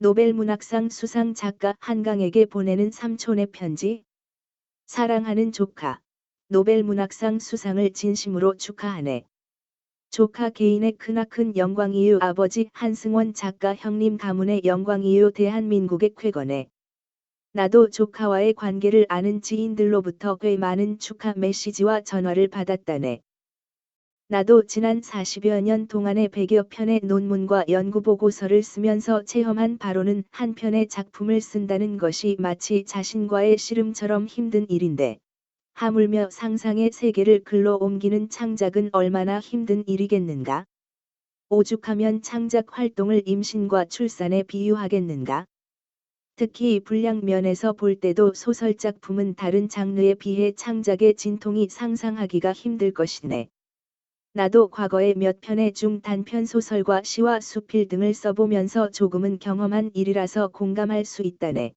노벨문학상 수상 작가 한강에게 보내는 삼촌의 편지. 사랑하는 조카. 노벨문학상 수상을 진심으로 축하하네. 조카 개인의 크나큰 영광이유. 아버지 한승원 작가 형님 가문의 영광이유. 대한민국의 쾌거네. 나도 조카와의 관계를 아는 지인들로부터 꽤 많은 축하 메시지와 전화를 받았다네. 나도 지난 40여 년 동안의 100여 편의 논문과 연구보고서를 쓰면서 체험한 바로는 한 편의 작품을 쓴다는 것이 마치 자신과의 씨름처럼 힘든 일인데, 하물며 상상의 세계를 글로 옮기는 창작은 얼마나 힘든 일이겠는가? 오죽하면 창작 활동을 임신과 출산에 비유하겠는가? 특히 분량 면에서 볼 때도 소설작품은 다른 장르에 비해 창작의 진통이 상상하기가 힘들 것이네. 나도 과거에 몇 편의 중단편 소설과 시와 수필 등을 써보면서 조금은 경험한 일이라서 공감할 수 있다네.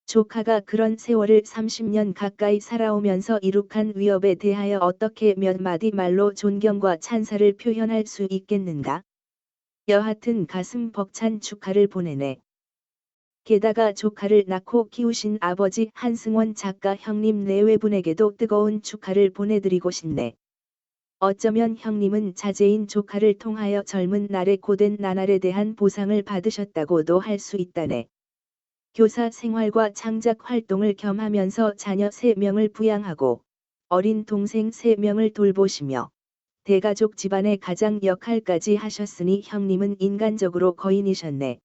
조카가 그런 세월을 30년 가까이 살아오면서 이룩한 위협에 대하여 어떻게 몇 마디 말로 존경과 찬사를 표현할 수 있겠는가? 여하튼 가슴 벅찬 축하를 보내네. 게다가 조카를 낳고 키우신 아버지 한승원 작가 형님 내외분에게도 뜨거운 축하를 보내드리고 싶네. 어쩌면 형님은 자제인 조카를 통하여 젊은 날의 고된 나날에 대한 보상을 받으셨다고도 할 수 있다네. 교사 생활과 창작 활동을 겸하면서 자녀 3명을 부양하고 어린 동생 3명을 돌보시며 대가족 집안의 가장 역할까지 하셨으니 형님은 인간적으로 거인이셨네.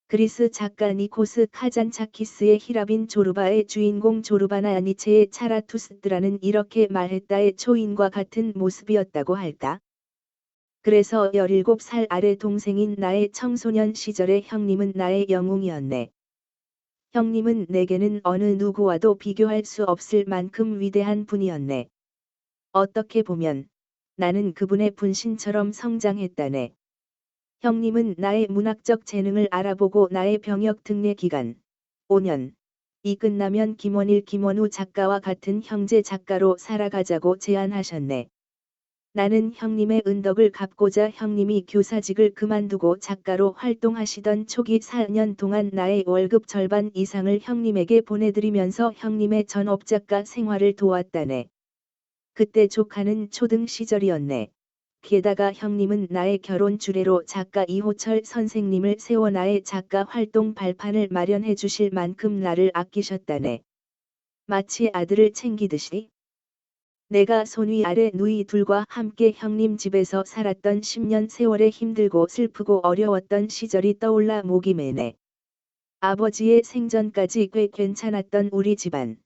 그리스 작가 니코스 카잔차키스의 히라빈 조르바의 주인공 조르바나 니체의 차라투스트라는 이렇게 말했다의 초인과 같은 모습이었다고 할까? 그래서 17살 아래 동생인 나의 청소년 시절의 형님은 나의 영웅이었네. 형님은 내게는 어느 누구와도 비교할 수 없을 만큼 위대한 분이었네. 어떻게 보면 나는 그분의 분신처럼 성장했다네. 형님은 나의 문학적 재능을 알아보고 나의 병역 특례 기간 5년 이 끝나면 김원우 작가와 같은 형제 작가로 살아가자고 제안하셨네. 나는 형님의 은덕을 갚고자 형님이 교사직을 그만두고 작가로 활동하시던 초기 4년 동안 나의 월급 절반 이상을 형님에게 보내드리면서 형님의 전업작가 생활을 도왔다네. 그때 조카는 초등 시절이었네. 게다가 형님은 나의 결혼 주례로 작가 이호철 선생님을 세워 나의 작가 활동 발판을 마련해 주실 만큼 나를 아끼셨다네. 마치 아들을 챙기듯이. 내가 손위 아래 누이 둘과 함께 형님 집에서 살았던 10년 세월의 힘들고 슬프고 어려웠던 시절이 떠올라 목이 메네. 아버지의 생전까지 꽤 괜찮았던 우리 집안.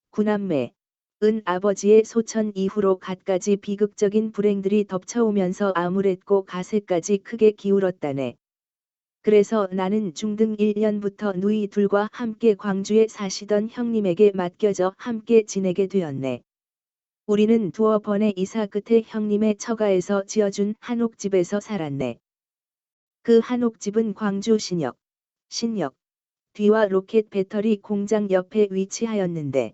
구남매. 은 아버지의 소천 이후로 갖가지 비극적인 불행들이 덮쳐오면서 아무랬고 가세까지 크게 기울었다네. 그래서 나는 중등 1년부터 누이 둘과 함께 광주에 사시던 형님에게 맡겨져 함께 지내게 되었네. 우리는 두어 번의 이사 끝에 형님의 처가에서 지어준 한옥집에서 살았네. 그 한옥집은 광주 신역 뒤와 로켓 배터리 공장 옆에 위치하였는데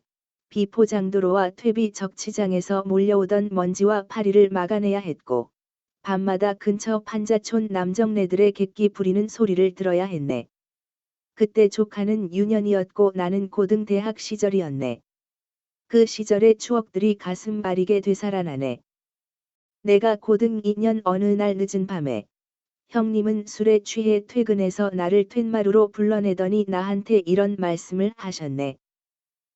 비포장도로와 퇴비 적치장에서 몰려오던 먼지와 파리를 막아내야 했고 밤마다 근처 판자촌 남정네들의 객기 부리는 소리를 들어야 했네. 그때 조카는 유년이었고 나는 고등 대학 시절이었네. 그 시절의 추억들이 가슴 아리게 되살아나네. 내가 고등 2년 어느 날 늦은 밤에 형님은 술에 취해 퇴근해서 나를 툇마루로 불러내더니 나한테 이런 말씀을 하셨네.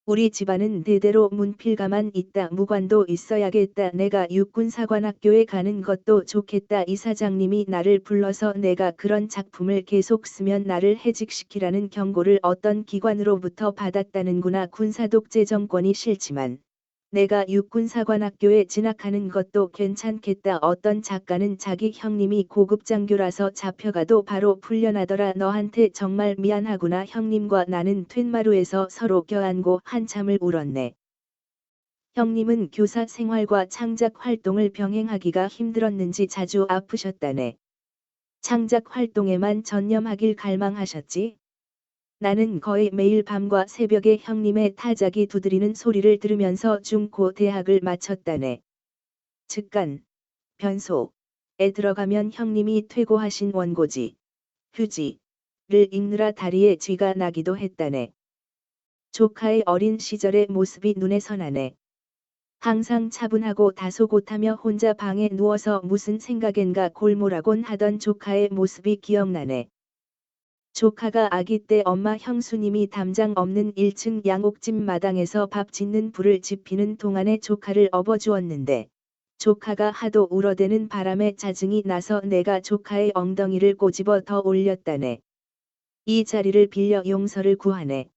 우리 집안은 대대로 문필가만 있다. 무관도 있어야겠다. 내가 육군사관학교에 가는 것도 좋겠다. 이사장님이 나를 불러서 내가 그런 작품을 계속 쓰면 나를 해직시키라는 경고를 어떤 기관으로부터 받았다는구나. 군사독재 정권이 싫지만 내가 육군사관학교에 진학하는 것도 괜찮겠다. 어떤 작가는 자기 형님이 고급장교라서 잡혀가도 바로 풀려나더라. 너한테 정말 미안하구나. 형님과 나는 툇마루에서 서로 껴안고 한참을 울었네. 형님은 교사 생활과 창작 활동을 병행하기가 힘들었는지 자주 아프셨다네. 창작 활동에만 전념하길 갈망하셨지? 나는 거의 매일 밤과 새벽에 형님의 타작이 두드리는 소리를 들으면서 중-고 대학을 마쳤다네. 즉간, 변소에 들어가면 형님이 퇴고하신 원고지, 휴지, 읽느라 다리에 쥐가 나기도 했다네. 조카의 어린 시절의 모습이 눈에 선하네. 항상 차분하고 다소 곧하며 혼자 방에 누워서 무슨 생각엔가 골몰하곤 하던 조카의 모습이 기억나네. 조카가 아기 때 엄마 형수님이 담장 없는 1층 양옥집 마당에서 밥 짓는 불을 지피는 동안에 조카를 업어주었는데 조카가 하도 울어대는 바람에 짜증이 나서 내가 조카의 엉덩이를 꼬집어 더 올렸다네. 이 자리를 빌려 용서를 구하네.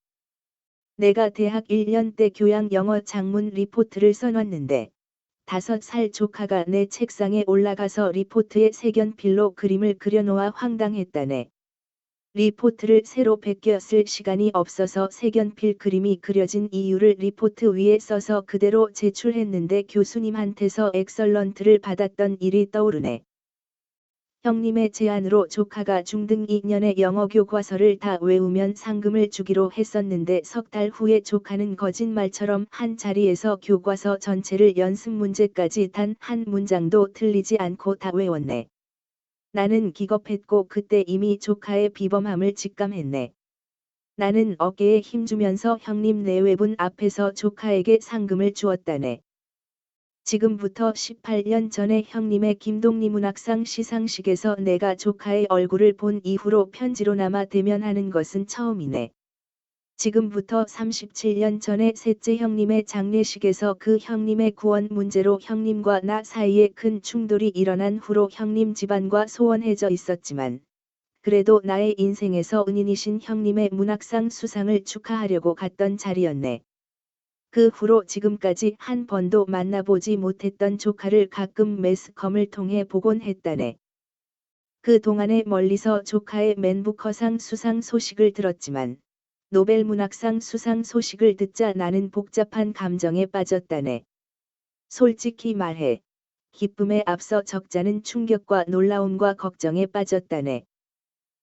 내가 대학 1년 때 교양 영어 장문 리포트를 써놨는데 5살 조카가 내 책상에 올라가서 리포트에 색연필로 그림을 그려놓아 황당했다네. 리포트를 새로 베껴 쓸 시간이 없어서 색연필 그림이 그려진 이유를 리포트 위에 써서 그대로 제출했는데 교수님한테서 엑설런트를 받았던 일이 떠오르네. 형님의 제안으로 조카가 중등 2년의 영어 교과서를 다 외우면 상금을 주기로 했었는데 석 달 후에 조카는 거짓말처럼 한 자리에서 교과서 전체를 연습 문제까지 단 한 문장도 틀리지 않고 다 외웠네. 나는 기겁했고 그때 이미 조카의 비범함을 직감했네. 나는 어깨에 힘주면서 형님 내외분 앞에서 조카에게 상금을 주었다네. 지금부터 18년 전에 형님의 김동리 문학상 시상식에서 내가 조카의 얼굴을 본 이후로 편지로나마 대면하는 것은 처음이네. 지금부터 37년 전에 셋째 형님의 장례식에서 그 형님의 구원 문제로 형님과 나 사이에 큰 충돌이 일어난 후로 형님 집안과 소원해져 있었지만 그래도 나의 인생에서 은인이신 형님의 문학상 수상을 축하하려고 갔던 자리였네. 그 후로 지금까지 한 번도 만나보지 못했던 조카를 가끔 매스컴을 통해 보곤 했다네. 그 동안에 멀리서 조카의 맨부커상 수상 소식을 들었지만 노벨 문학상 수상 소식을 듣자 나는 복잡한 감정에 빠졌다네. 솔직히 말해. 기쁨에 앞서 적잖은 충격과 놀라움과 걱정에 빠졌다네.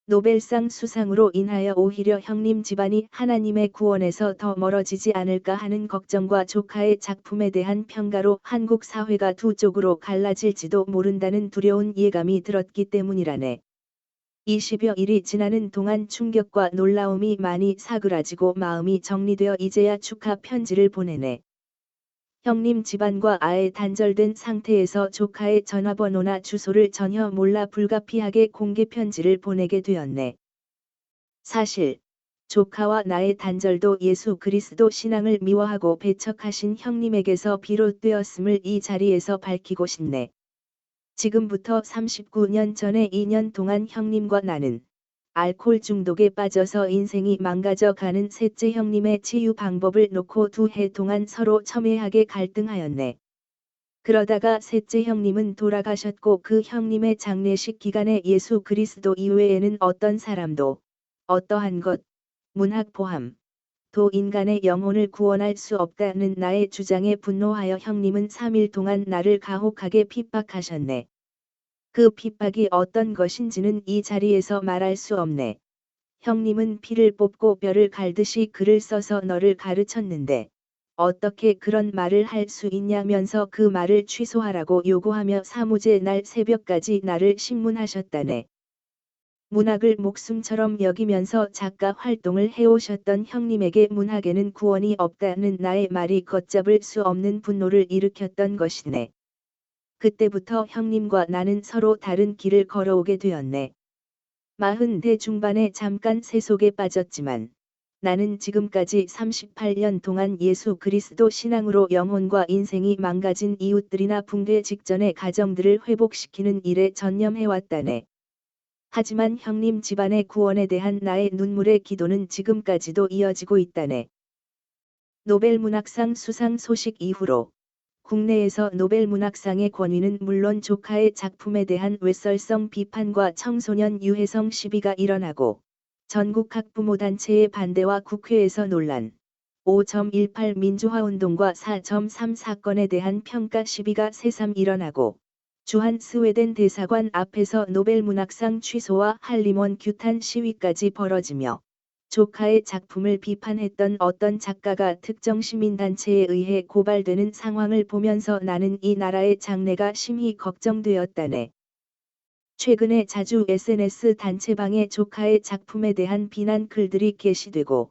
노벨상 수상으로 인하여 오히려 형님 집안이 하나님의 구원에서 더 멀어지지 않을까 하는 걱정과 조카의 작품에 대한 평가로 한국 사회가 두 쪽으로 갈라질지도 모른다는 두려운 예감이 들었기 때문이라네. 20여 일이 지나는 동안 충격과 놀라움이 많이 사그라지고 마음이 정리되어 이제야 축하 편지를 보내네. 형님 집안과 아예 단절된 상태에서 조카의 전화번호나 주소를 전혀 몰라 불가피하게 공개 편지를 보내게 되었네. 사실 조카와 나의 단절도 예수 그리스도 신앙을 미워하고 배척하신 형님에게서 비롯되었음을 이 자리에서 밝히고 싶네. 지금부터 39년 전에 2년 동안 형님과 나는 알코올 중독에 빠져서 인생이 망가져 가는 셋째 형님의 치유 방법을 놓고 2해 동안 서로 첨예하게 갈등하였네. 그러다가 셋째 형님은 돌아가셨고 그 형님의 장례식 기간에 예수 그리스도 이외에는 어떤 사람도 어떠한 것, 문학 포함, 도 인간의 영혼을 구원할 수 없다는 나의 주장에 분노하여 형님은 3일 동안 나를 가혹하게 핍박하셨네. 그 핍박이 어떤 것인지는 이 자리에서 말할 수 없네. 형님은 피를 뽑고 뼈를 갈듯이 글을 써서 너를 가르쳤는데 어떻게 그런 말을 할 수 있냐면서 그 말을 취소하라고 요구하며 사무제 날 새벽까지 나를 신문하셨다네. 문학을 목숨처럼 여기면서 작가 활동을 해오셨던 형님에게 문학에는 구원이 없다는 나의 말이 걷잡을 수 없는 분노를 일으켰던 것이네. 그때부터 형님과 나는 서로 다른 길을 걸어오게 되었네. 40대 중반에 잠깐 세속에 빠졌지만 나는 지금까지 38년 동안 예수 그리스도 신앙으로 영혼과 인생이 망가진 이웃들이나 붕괴 직전의 가정들을 회복시키는 일에 전념해왔다네. 하지만 형님 집안의 구원에 대한 나의 눈물의 기도는 지금까지도 이어지고 있다네. 노벨 문학상 수상 소식 이후로 국내에서 노벨 문학상의 권위는 물론 조카의 작품에 대한 외설성 비판과 청소년 유해성 시비가 일어나고 전국 학부모단체의 반대와 국회에서 논란, 5.18 민주화운동과 4.3 사건에 대한 평가 시비가 새삼 일어나고 주한 스웨덴 대사관 앞에서 노벨 문학상 취소와 한림원 규탄 시위까지 벌어지며 조카의 작품을 비판했던 어떤 작가가 특정 시민단체에 의해 고발되는 상황을 보면서 나는 이 나라의 장래가 심히 걱정되었다네. 최근에 자주 SNS 단체방에 조카의 작품에 대한 비난 글들이 게시되고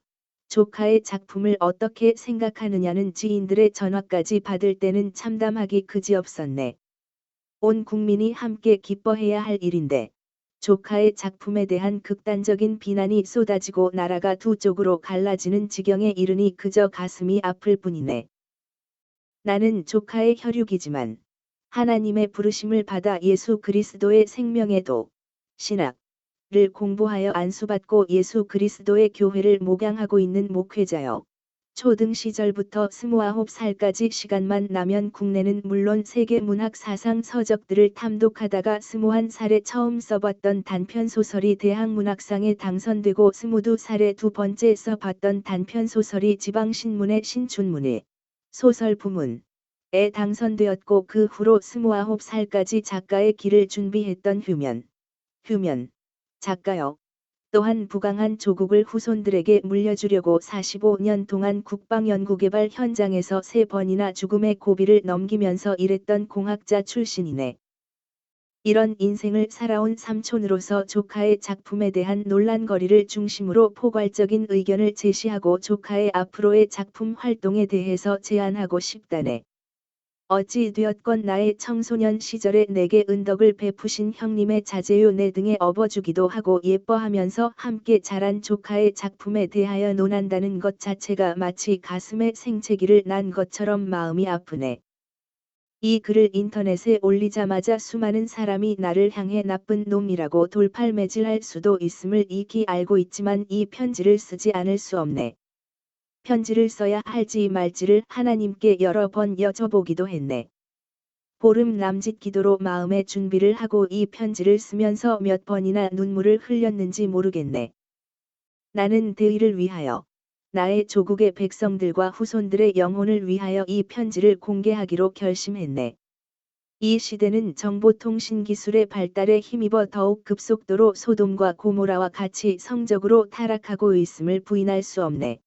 조카의 작품을 어떻게 생각하느냐는 지인들의 전화까지 받을 때는 참담하기 그지없었네. 온 국민이 함께 기뻐해야 할 일인데 조카의 작품에 대한 극단적인 비난이 쏟아지고 나라가 두 쪽으로 갈라지는 지경에 이르니 그저 가슴이 아플 뿐이네. 나는 조카의 혈육이지만 하나님의 부르심을 받아 예수 그리스도의 생명의 도, 신학을 공부하여 안수받고 예수 그리스도의 교회를 목양하고 있는 목회자요. 초등 시절부터 29살까지 시간만 나면 국내는 물론 세계 문학 사상 서적들을 탐독하다가 21살에 처음 써봤던 단편소설이 대학문학상에 당선되고 22살에 두 번째 써봤던 단편소설이 지방신문의 신춘문예 소설 부문에 당선되었고 그 후로 29살까지 작가의 길을 준비했던 휴면 작가요. 또한 부강한 조국을 후손들에게 물려주려고 45년 동안 국방연구개발 현장에서 3번이나 죽음의 고비를 넘기면서 일했던 공학자 출신이네. 이런 인생을 살아온 삼촌으로서 조카의 작품에 대한 논란거리를 중심으로 포괄적인 의견을 제시하고 조카의 앞으로의 작품 활동에 대해서 제안하고 싶다네. 어찌 되었건 나의 청소년 시절에 내게 은덕을 베푸신 형님의 자제요 내 등에 업어주기도 하고 예뻐하면서 함께 자란 조카의 작품에 대하여 논한다는 것 자체가 마치 가슴에 생채기를 난 것처럼 마음이 아프네. 이 글을 인터넷에 올리자마자 수많은 사람이 나를 향해 나쁜 놈이라고 돌팔매질할 수도 있음을 익히 알고 있지만 이 편지를 쓰지 않을 수 없네. 편지를 써야 할지 말지를 하나님께 여러 번 여쭤보기도 했네. 보름 남짓 기도로 마음의 준비를 하고 이 편지를 쓰면서 몇 번이나 눈물을 흘렸는지 모르겠네. 나는 대의를 위하여, 나의 조국의 백성들과 후손들의 영혼을 위하여 이 편지를 공개하기로 결심했네. 이 시대는 정보통신 기술의 발달에 힘입어 더욱 급속도로 소돔과 고모라와 같이 성적으로 타락하고 있음을 부인할 수 없네.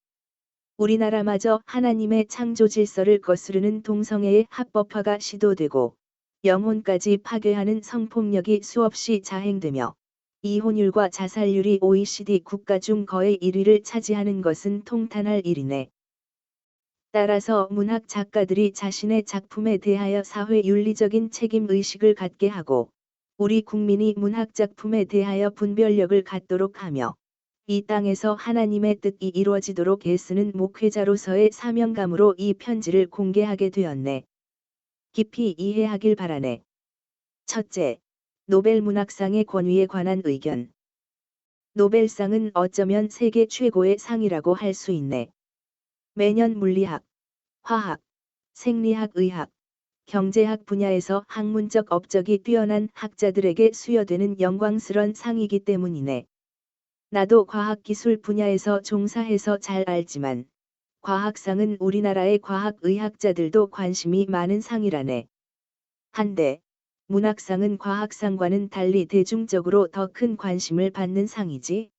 우리나라마저 하나님의 창조 질서를 거스르는 동성애의 합법화가 시도되고 영혼까지 파괴하는 성폭력이 수없이 자행되며 이혼율과 자살률이 OECD 국가 중 거의 1위를 차지하는 것은 통탄할 일이네. 따라서 문학 작가들이 자신의 작품에 대하여 사회윤리적인 책임의식을 갖게 하고 우리 국민이 문학 작품에 대하여 분별력을 갖도록 하며 이 땅에서 하나님의 뜻이 이루어지도록 애쓰는 목회자로서의 사명감으로 이 편지를 공개하게 되었네. 깊이 이해하길 바라네. 첫째, 노벨 문학상의 권위에 관한 의견. 노벨상은 어쩌면 세계 최고의 상이라고 할 수 있네. 매년 물리학, 화학, 생리학, 의학, 경제학 분야에서 학문적 업적이 뛰어난 학자들에게 수여되는 영광스런 상이기 때문이네. 나도 과학기술 분야에서 종사해서 잘 알지만 과학상은 우리나라의 과학의학자들도 관심이 많은 상이라네. 한데 문학상은 과학상과는 달리 대중적으로 더 큰 관심을 받는 상이지.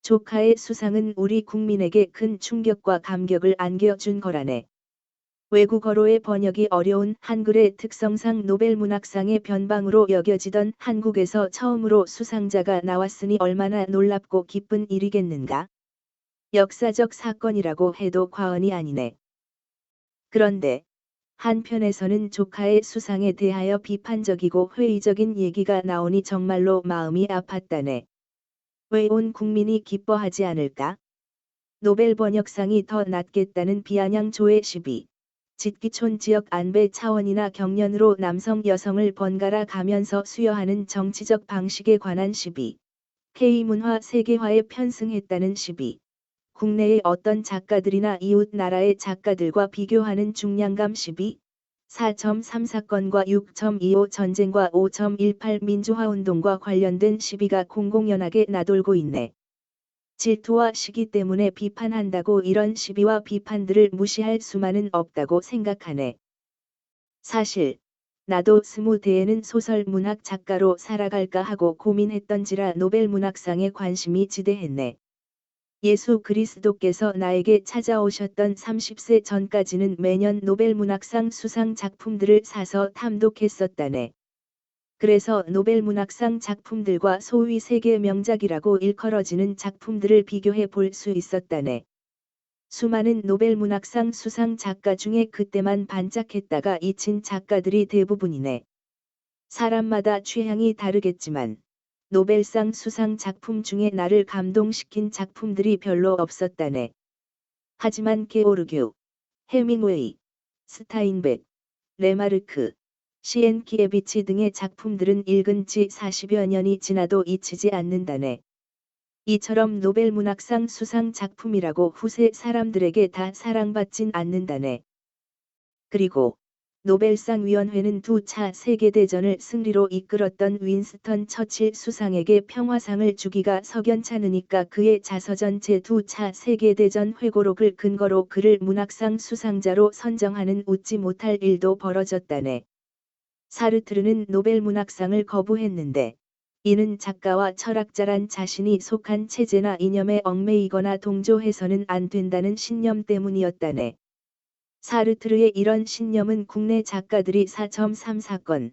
조카의 수상은 우리 국민에게 큰 충격과 감격을 안겨준 거라네. 외국어로의 번역이 어려운 한글의 특성상 노벨 문학상의 변방으로 여겨지던 한국에서 처음으로 수상자가 나왔으니 얼마나 놀랍고 기쁜 일이겠는가. 역사적 사건이라고 해도 과언이 아니네. 그런데 한편에서는 조카의 수상에 대하여 비판적이고 회의적인 얘기가 나오니 정말로 마음이 아팠다네. 왜 온 국민이 기뻐하지 않을까? 노벨 번역상이 더 낫겠다는 비아냥 조의 시비. 짓기촌 지역 안배 차원이나 경련으로 남성 여성을 번갈아 가면서 수여하는 정치적 방식에 관한 시비. K문화 세계화에 편승했다는 시비. 국내의 어떤 작가들이나 이웃 나라의 작가들과 비교하는 중량감 시비. 4.3 사건과 6.25 전쟁과 5.18 민주화운동과 관련된 시비가 공공연하게 나돌고 있네. 질투와 시기 때문에 비판한다고 이런 시비와 비판들을 무시할 수만은 없다고 생각하네. 사실 나도 20대에는 소설 문학 작가로 살아갈까 하고 고민했던지라 노벨 문학상에 관심이 지대했네. 예수 그리스도께서 나에게 찾아오셨던 30세 전까지는 매년 노벨 문학상 수상 작품들을 사서 탐독했었다네. 그래서 노벨 문학상 작품들과 소위 세계 명작이라고 일컬어지는 작품들을 비교해 볼 수 있었다네. 수많은 노벨 문학상 수상 작가 중에 그때만 반짝했다가 잊힌 작가들이 대부분이네. 사람마다 취향이 다르겠지만 노벨상 수상 작품 중에 나를 감동시킨 작품들이 별로 없었다네. 하지만 게오르규, 헤밍웨이, 스타인백, 레마르크, 시엔키에비치 등의 작품들은 읽은 지 40여 년이 지나도 잊히지 않는다네. 이처럼 노벨 문학상 수상 작품이라고 후세 사람들에게 다 사랑받진 않는다네. 그리고 노벨상 위원회는 2차 세계대전을 승리로 이끌었던 윈스턴 처칠 수상에게 평화상을 주기가 석연찮으니까 그의 자서전 제2차 세계대전 회고록을 근거로 그를 문학상 수상자로 선정하는 웃지 못할 일도 벌어졌다네. 사르트르는 노벨 문학상을 거부했는데 이는 작가와 철학자란 자신이 속한 체제나 이념에 얽매이거나 동조해서는 안 된다는 신념 때문이었다네. 사르트르의 이런 신념은 국내 작가들이 4.3 사건,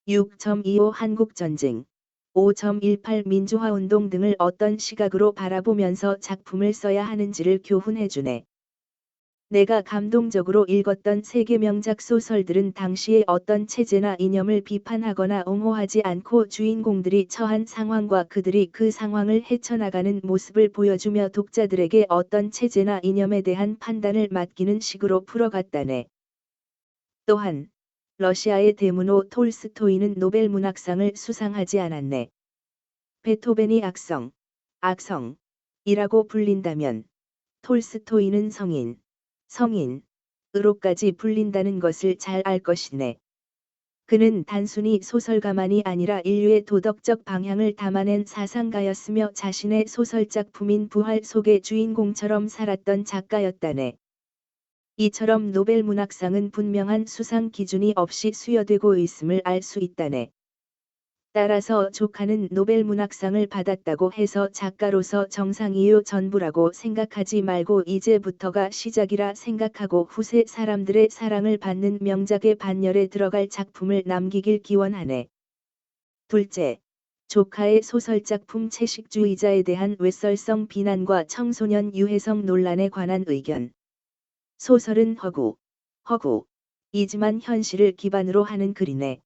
6.25 한국전쟁, 5.18 민주화운동 등을 어떤 시각으로 바라보면서 작품을 써야 하는지를 교훈해주네. 내가 감동적으로 읽었던 세계 명작 소설들은 당시의 어떤 체제나 이념을 비판하거나 옹호하지 않고 주인공들이 처한 상황과 그들이 그 상황을 헤쳐나가는 모습을 보여주며 독자들에게 어떤 체제나 이념에 대한 판단을 맡기는 식으로 풀어갔다네. 또한 러시아의 대문호 톨스토이는 노벨 문학상을 수상하지 않았네. 베토벤이 악성이라고 불린다면 톨스토이는 성인으로까지 불린다는 것을 잘 알 것이네. 그는 단순히 소설가만이 아니라 인류의 도덕적 방향을 담아낸 사상가였으며 자신의 소설작품인 부활 속의 주인공처럼 살았던 작가였다네. 이처럼 노벨 문학상은 분명한 수상 기준이 없이 수여되고 있음을 알 수 있다네. 따라서 조카는 노벨 문학상을 받았다고 해서 작가로서 정상이요 전부라고 생각하지 말고 이제부터가 시작이라 생각하고 후세 사람들의 사랑을 받는 명작의 반열에 들어갈 작품을 남기길 기원하네. 둘째, 조카의 소설작품 채식주의자에 대한 외설성 비난과 청소년 유해성 논란에 관한 의견. 소설은 허구이지만 현실을 기반으로 하는 글이네.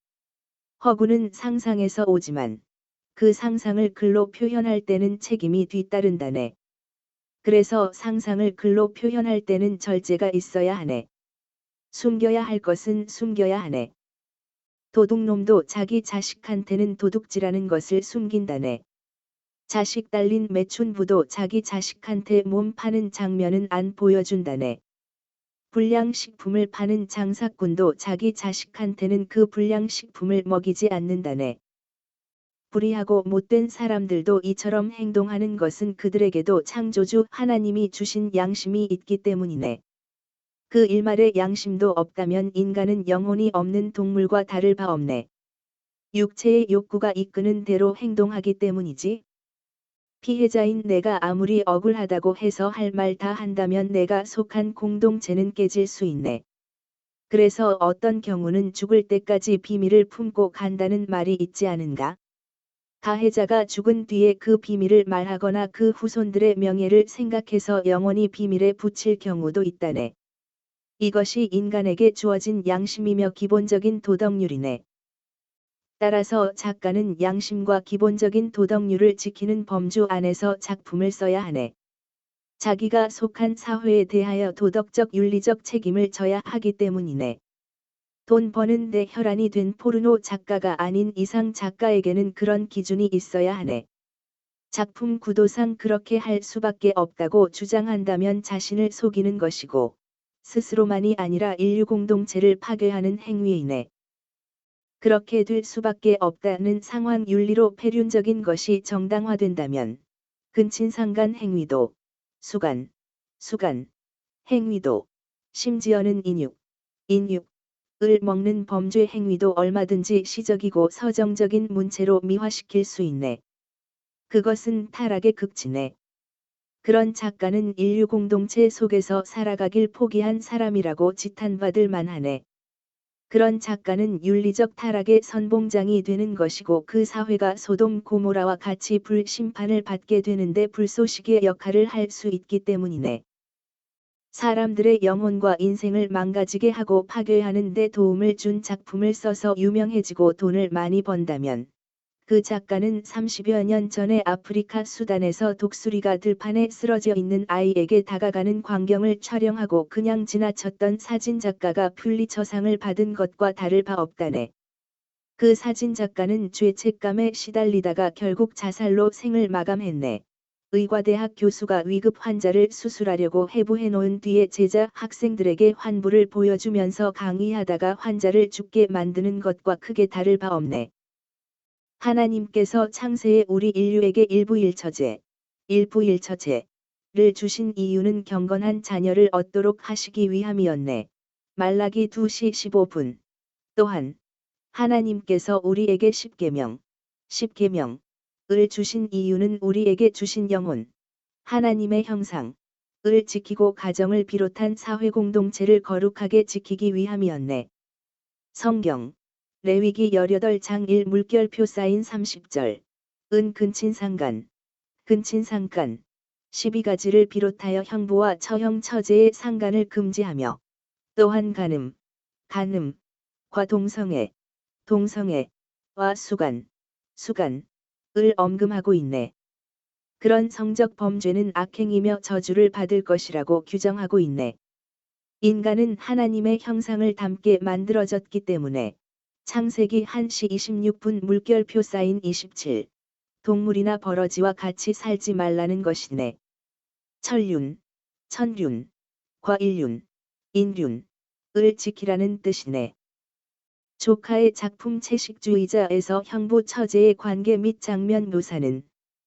허구는 상상에서 오지만 그 상상을 글로 표현할 때는 책임이 뒤따른다네. 그래서 상상을 글로 표현할 때는 절제가 있어야 하네. 숨겨야 할 것은 숨겨야 하네. 도둑놈도 자기 자식한테는 도둑질하는 것을 숨긴다네. 자식 딸린 매춘부도 자기 자식한테 몸 파는 장면은 안 보여준다네. 불량식품을 파는 장사꾼도 자기 자식한테는 그 불량식품을 먹이지 않는다네. 불의하고 못된 사람들도 이처럼 행동하는 것은 그들에게도 창조주 하나님이 주신 양심이 있기 때문이네. 그 일말의 양심도 없다면 인간은 영혼이 없는 동물과 다를 바 없네. 육체의 욕구가 이끄는 대로 행동하기 때문이지. 피해자인 내가 아무리 억울하다고 해서 할 말 다 한다면 내가 속한 공동체는 깨질 수 있네. 그래서 어떤 경우는 죽을 때까지 비밀을 품고 간다는 말이 있지 않은가? 가해자가 죽은 뒤에 그 비밀을 말하거나 그 후손들의 명예를 생각해서 영원히 비밀에 붙일 경우도 있다네. 이것이 인간에게 주어진 양심이며 기본적인 도덕률이네. 따라서 작가는 양심과 기본적인 도덕률을 지키는 범주 안에서 작품을 써야 하네. 자기가 속한 사회에 대하여 도덕적 윤리적 책임을 져야 하기 때문이네. 돈 버는데 혈안이 된 포르노 작가가 아닌 이상 작가에게는 그런 기준이 있어야 하네. 작품 구도상 그렇게 할 수밖에 없다고 주장한다면 자신을 속이는 것이고 스스로만이 아니라 인류 공동체를 파괴하는 행위이네. 그렇게 될 수밖에 없다는 상황 윤리로 폐륜적인 것이 정당화된다면 근친상간 행위도 수간 행위도 심지어는 인육을 먹는 범죄 행위도 얼마든지 시적이고 서정적인 문체로 미화시킬 수 있네. 그것은 타락의 극치네. 그런 작가는 인류 공동체 속에서 살아가길 포기한 사람이라고 지탄받을 만하네. 그런 작가는 윤리적 타락의 선봉장이 되는 것이고 그 사회가 소돔 고모라와 같이 불심판을 받게 되는데 불쏘시개의 역할을 할 수 있기 때문이네. 사람들의 영혼과 인생을 망가지게 하고 파괴하는 데 도움을 준 작품을 써서 유명해지고 돈을 많이 번다면 그 작가는 30여 년 전에 아프리카 수단에서 독수리가 들판에 쓰러져 있는 아이에게 다가가는 광경을 촬영하고 그냥 지나쳤던 사진작가가 퓰리처상을 받은 것과 다를 바 없다네. 그 사진작가는 죄책감에 시달리다가 결국 자살로 생을 마감했네. 의과대학 교수가 위급 환자를 수술하려고 해부해 놓은 뒤에 제자 학생들에게 환부를 보여주면서 강의하다가 환자를 죽게 만드는 것과 크게 다를 바 없네. 하나님께서 창세에 우리 인류에게 일부일처제를 주신 이유는 경건한 자녀를 얻도록 하시기 위함이었네. 말라기 2시 15분. 또한 하나님께서 우리에게 십계명을 주신 이유는 우리에게 주신 영혼, 하나님의 형상을 지키고 가정을 비롯한 사회 공동체를 거룩하게 지키기 위함이었네. 성경 레위기 18장 1 물결표 사인 30절. 은 근친상간 12가지를 비롯하여 형부와 처형 처제의 상간을 금지하며 또한 간음과 동성애와 수간을 엄금하고 있네. 그런 성적 범죄는 악행이며 저주를 받을 것이라고 규정하고 있네. 인간은 하나님의 형상을 닮게 만들어졌기 때문에 창세기 1시 26분 물결표 사인 27. 동물이나 버러지와 같이 살지 말라는 것이네. 천륜, 과일륜, 인륜을 지키라는 뜻이네. 조카의 작품 채식주의자에서 형부 처제의 관계 및 장면 묘사는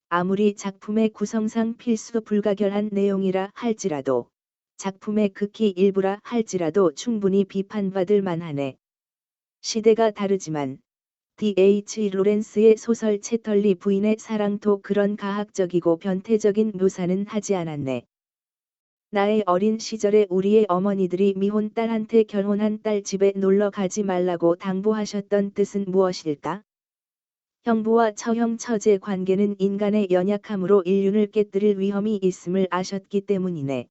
아무리 작품의 구성상 필수 불가결한 내용이라 할지라도 작품의 극히 일부라 할지라도 충분히 비판받을 만하네. 시대가 다르지만 D.H. 로렌스의 소설 채털리 부인의 사랑도 그런 가학적이고 변태적인 묘사는 하지 않았네. 나의 어린 시절에 우리의 어머니들이 미혼 딸한테 결혼한 딸 집에 놀러 가지 말라고 당부하셨던 뜻은 무엇일까? 형부와 처형 처제 관계는 인간의 연약함으로 인륜을 깨뜨릴 위험이 있음을 아셨기 때문이네.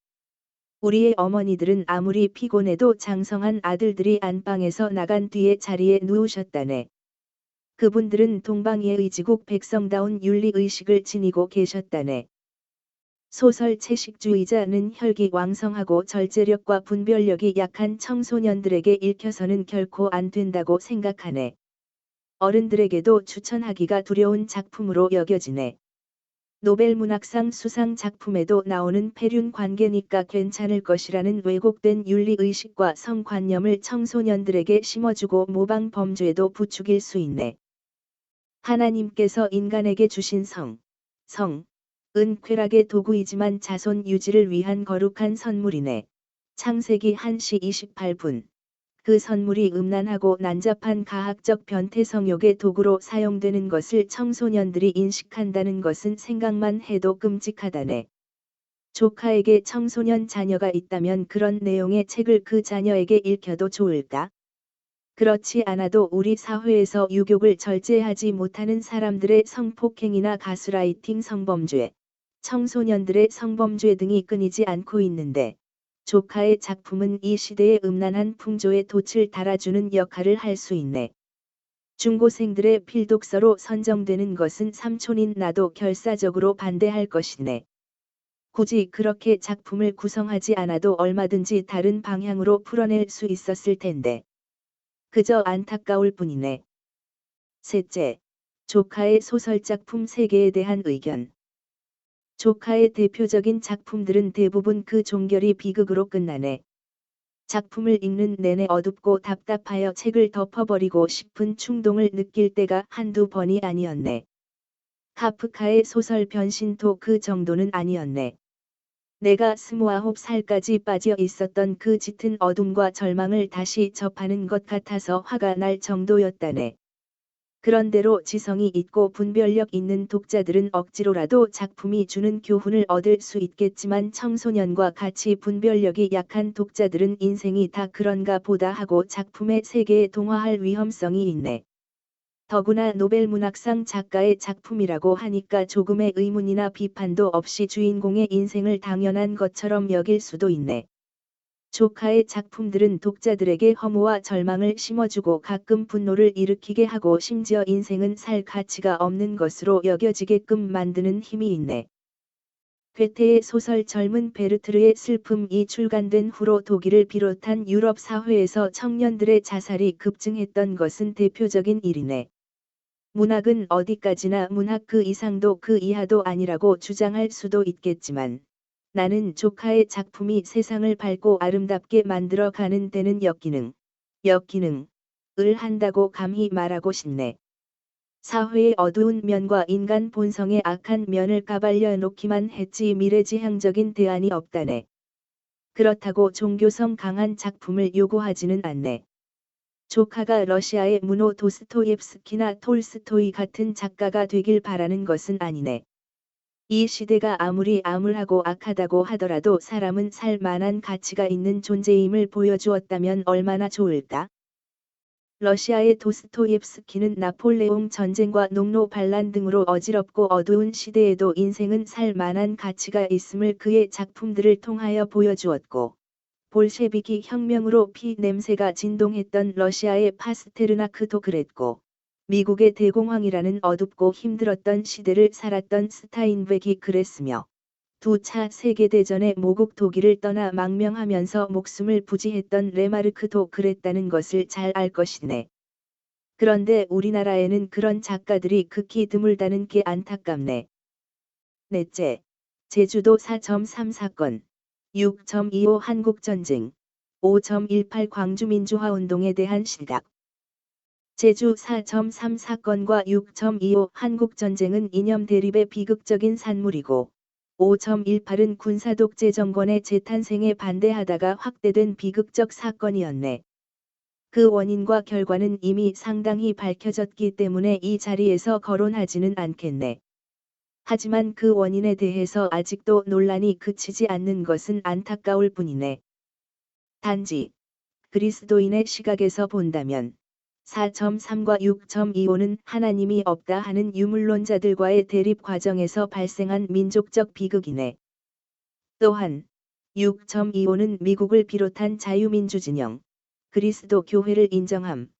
우리의 어머니들은 아무리 피곤해도 장성한 아들들이 안방에서 나간 뒤에 자리에 누우셨다네. 그분들은 동방의 지국 백성다운 윤리의식을 지니고 계셨다네. 소설 채식주의자는 혈기 왕성하고 절제력과 분별력이 약한 청소년들에게 읽혀서는 결코 안 된다고 생각하네. 어른들에게도 추천하기가 두려운 작품으로 여겨지네. 노벨 문학상 수상 작품에도 나오는 폐륜 관계니까 괜찮을 것이라는 왜곡된 윤리의식과 성관념을 청소년들에게 심어주고 모방 범죄도 부추길 수 있네. 하나님께서 인간에게 주신 성은 쾌락의 도구이지만 자손 유지를 위한 거룩한 선물이네. 창세기 1시 28분. 그 선물이 음란하고 난잡한 가학적 변태 성욕의 도구로 사용되는 것을 청소년들이 인식한다는 것은 생각만 해도 끔찍하다네. 조카에게 청소년 자녀가 있다면 그런 내용의 책을 그 자녀에게 읽혀도 좋을까? 그렇지 않아도 우리 사회에서 유욕을 절제하지 못하는 사람들의 성폭행이나 가스라이팅 성범죄, 청소년들의 성범죄 등이 끊이지 않고 있는데 조카의 작품은 이 시대의 음란한 풍조에 돛을 달아주는 역할을 할 수 있네. 중고생들의 필독서로 선정되는 것은 삼촌인 나도 결사적으로 반대할 것이네. 굳이 그렇게 작품을 구성하지 않아도 얼마든지 다른 방향으로 풀어낼 수 있었을 텐데. 그저 안타까울 뿐이네. 셋째, 조카의 소설작품 세계에 대한 의견. 조카의 대표적인 작품들은 대부분 그 종결이 비극으로 끝나네. 작품을 읽는 내내 어둡고 답답하여 책을 덮어버리고 싶은 충동을 느낄 때가 한두 번이 아니었네. 카프카의 소설 변신도 그 정도는 아니었네. 내가 29살까지 빠져 있었던 그 짙은 어둠과 절망을 다시 접하는 것 같아서 화가 날 정도였다네. 그런대로 지성이 있고 분별력 있는 독자들은 억지로라도 작품이 주는 교훈을 얻을 수 있겠지만 청소년과 같이 분별력이 약한 독자들은 인생이 다 그런가 보다 하고 작품의 세계에 동화할 위험성이 있네. 더구나 노벨문학상 작가의 작품이라고 하니까 조금의 의문이나 비판도 없이 주인공의 인생을 당연한 것처럼 여길 수도 있네. 조카의 작품들은 독자들에게 허무와 절망을 심어주고 가끔 분노를 일으키게 하고 심지어 인생은 살 가치가 없는 것으로 여겨지게끔 만드는 힘이 있네. 괴테의 소설 젊은 베르트르의 슬픔이 출간된 후로 독일을 비롯한 유럽 사회에서 청년들의 자살이 급증했던 것은 대표적인 일이네. 문학은 어디까지나 문학 그 이상도 그 이하도 아니라고 주장할 수도 있겠지만 나는 조카의 작품이 세상을 밝고 아름답게 만들어 가는 데는 역기능을 한다고 감히 말하고 싶네. 사회의 어두운 면과 인간 본성의 악한 면을 까발려 놓기만 했지 미래지향적인 대안이 없다네. 그렇다고 종교성 강한 작품을 요구하지는 않네. 조카가 러시아의 무노 도스토옙스키나 톨스토이 같은 작가가 되길 바라는 것은 아니네. 이 시대가 아무리 암울하고 악하다고 하더라도 사람은 살 만한 가치가 있는 존재임을 보여주었다면 얼마나 좋을까? 러시아의 도스토옙스키는 나폴레옹 전쟁과 농로 반란 등으로 어지럽고 어두운 시대에도 인생은 살 만한 가치가 있음을 그의 작품들을 통하여 보여주었고, 볼셰비키 혁명으로 피 냄새가 진동했던 러시아의 파스테르나크도 그랬고, 미국의 대공황이라는 어둡고 힘들었던 시대를 살았던 스타인백이 그랬으며, 2차 세계대전에 모국 독일을 떠나 망명하면서 목숨을 부지했던 레마르크도 그랬다는 것을 잘 알 것이네. 그런데 우리나라에는 그런 작가들이 극히 드물다는 게 안타깝네. 넷째, 제주도 4.3 사건, 6.25 한국전쟁, 5.18 광주민주화운동에 대한 실각. 제주 4.3 사건과 6.25 한국전쟁은 이념 대립의 비극적인 산물이고, 5.18은 군사독재 정권의 재탄생에 반대하다가 확대된 비극적 사건이었네. 그 원인과 결과는 이미 상당히 밝혀졌기 때문에 이 자리에서 거론하지는 않겠네. 하지만 그 원인에 대해서 아직도 논란이 그치지 않는 것은 안타까울 뿐이네. 단지 그리스도인의 시각에서 본다면 4.3과 6.25는 하나님이 없다 하는 유물론자들과의 대립 과정에서 발생한 민족적 비극이네. 또한 6.25는 미국을 비롯한 자유민주 진영, 그리스도 교회를 인정함,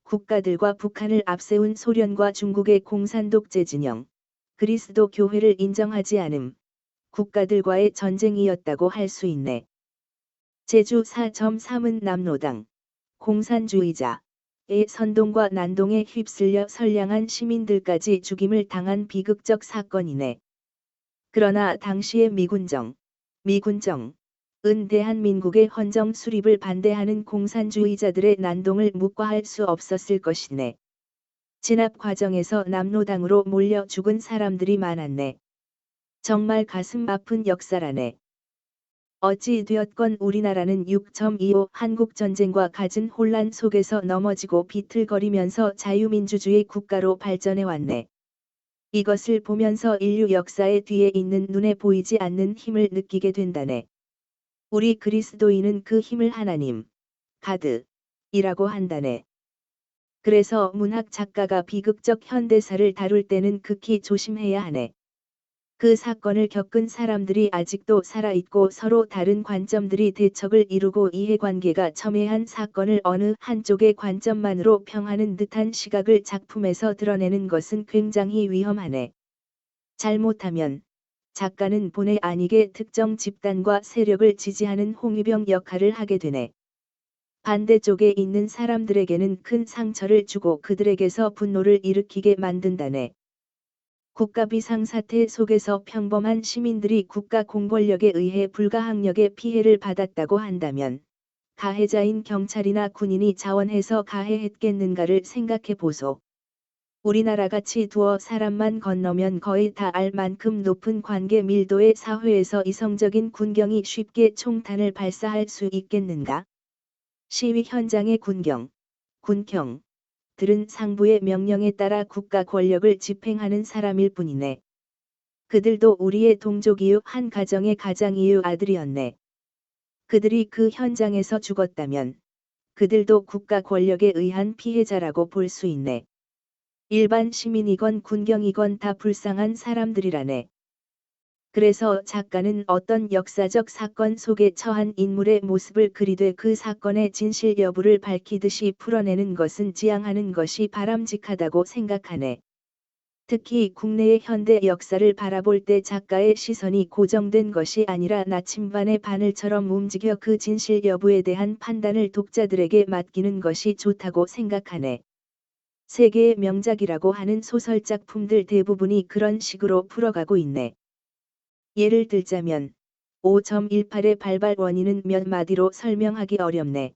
국가들과 북한을 앞세운 소련과 중국의 공산독재 진영, 그리스도 교회를 인정하지 않음, 국가들과의 전쟁이었다고 할 수 있네. 제주 4.3은 남로당, 공산주의자, 의 선동과 난동에 휩쓸려 선량한 시민들까지 죽임을 당한 비극적 사건이네. 그러나 당시의 미군정은 대한민국의 헌정 수립을 반대하는 공산주의자들의 난동을 묵과할 수 없었을 것이네. 진압 과정에서 남로당으로 몰려 죽은 사람들이 많았네. 정말 가슴 아픈 역사라네. 어찌 되었건 우리나라는 6.25 한국전쟁과 갖은 혼란 속에서 넘어지고 비틀거리면서 자유민주주의 국가로 발전해왔네. 이것을 보면서 인류 역사의 뒤에 있는 눈에 보이지 않는 힘을 느끼게 된다네. 우리 그리스도인은 그 힘을 하나님, 가드이라고 한다네. 그래서 문학 작가가 비극적 현대사를 다룰 때는 극히 조심해야 하네. 그 사건을 겪은 사람들이 아직도 살아있고 서로 다른 관점들이 대척을 이루고 이해관계가 첨예한 사건을 어느 한쪽의 관점만으로 평하는 듯한 시각을 작품에서 드러내는 것은 굉장히 위험하네. 잘못하면 작가는 본의 아니게 특정 집단과 세력을 지지하는 홍위병 역할을 하게 되네. 반대쪽에 있는 사람들에게는 큰 상처를 주고 그들에게서 분노를 일으키게 만든다네. 국가 비상사태 속에서 평범한 시민들이 국가 공권력에 의해 불가항력의 피해를 받았다고 한다면 가해자인 경찰이나 군인이 자원해서 가해했겠는가를 생각해 보소. 우리나라같이 두어 사람만 건너면 거의 다 알 만큼 높은 관계 밀도의 사회에서 이성적인 군경이 쉽게 총탄을 발사할 수 있겠는가? 시위 현장의 군경, 가족들은 상부의 명령에 따라 국가 권력을 집행하는 사람일 뿐이네. 그들도 우리의 동족이요 한 가정의 가장이요 아들이었네. 그들이 그 현장에서 죽었다면 그들도 국가 권력에 의한 피해자라고 볼 수 있네. 일반 시민이건 군경이건 다 불쌍한 사람들이라네. 그래서 작가는 어떤 역사적 사건 속에 처한 인물의 모습을 그리되 그 사건의 진실 여부를 밝히듯이 풀어내는 것은 지향하는 것이 바람직하다고 생각하네. 특히 국내의 현대 역사를 바라볼 때 작가의 시선이 고정된 것이 아니라 나침반의 바늘처럼 움직여 그 진실 여부에 대한 판단을 독자들에게 맡기는 것이 좋다고 생각하네. 세계의 명작이라고 하는 소설작품들 대부분이 그런 식으로 풀어가고 있네. 예를 들자면 5.18의 발발 원인은 몇 마디로 설명하기 어렵네.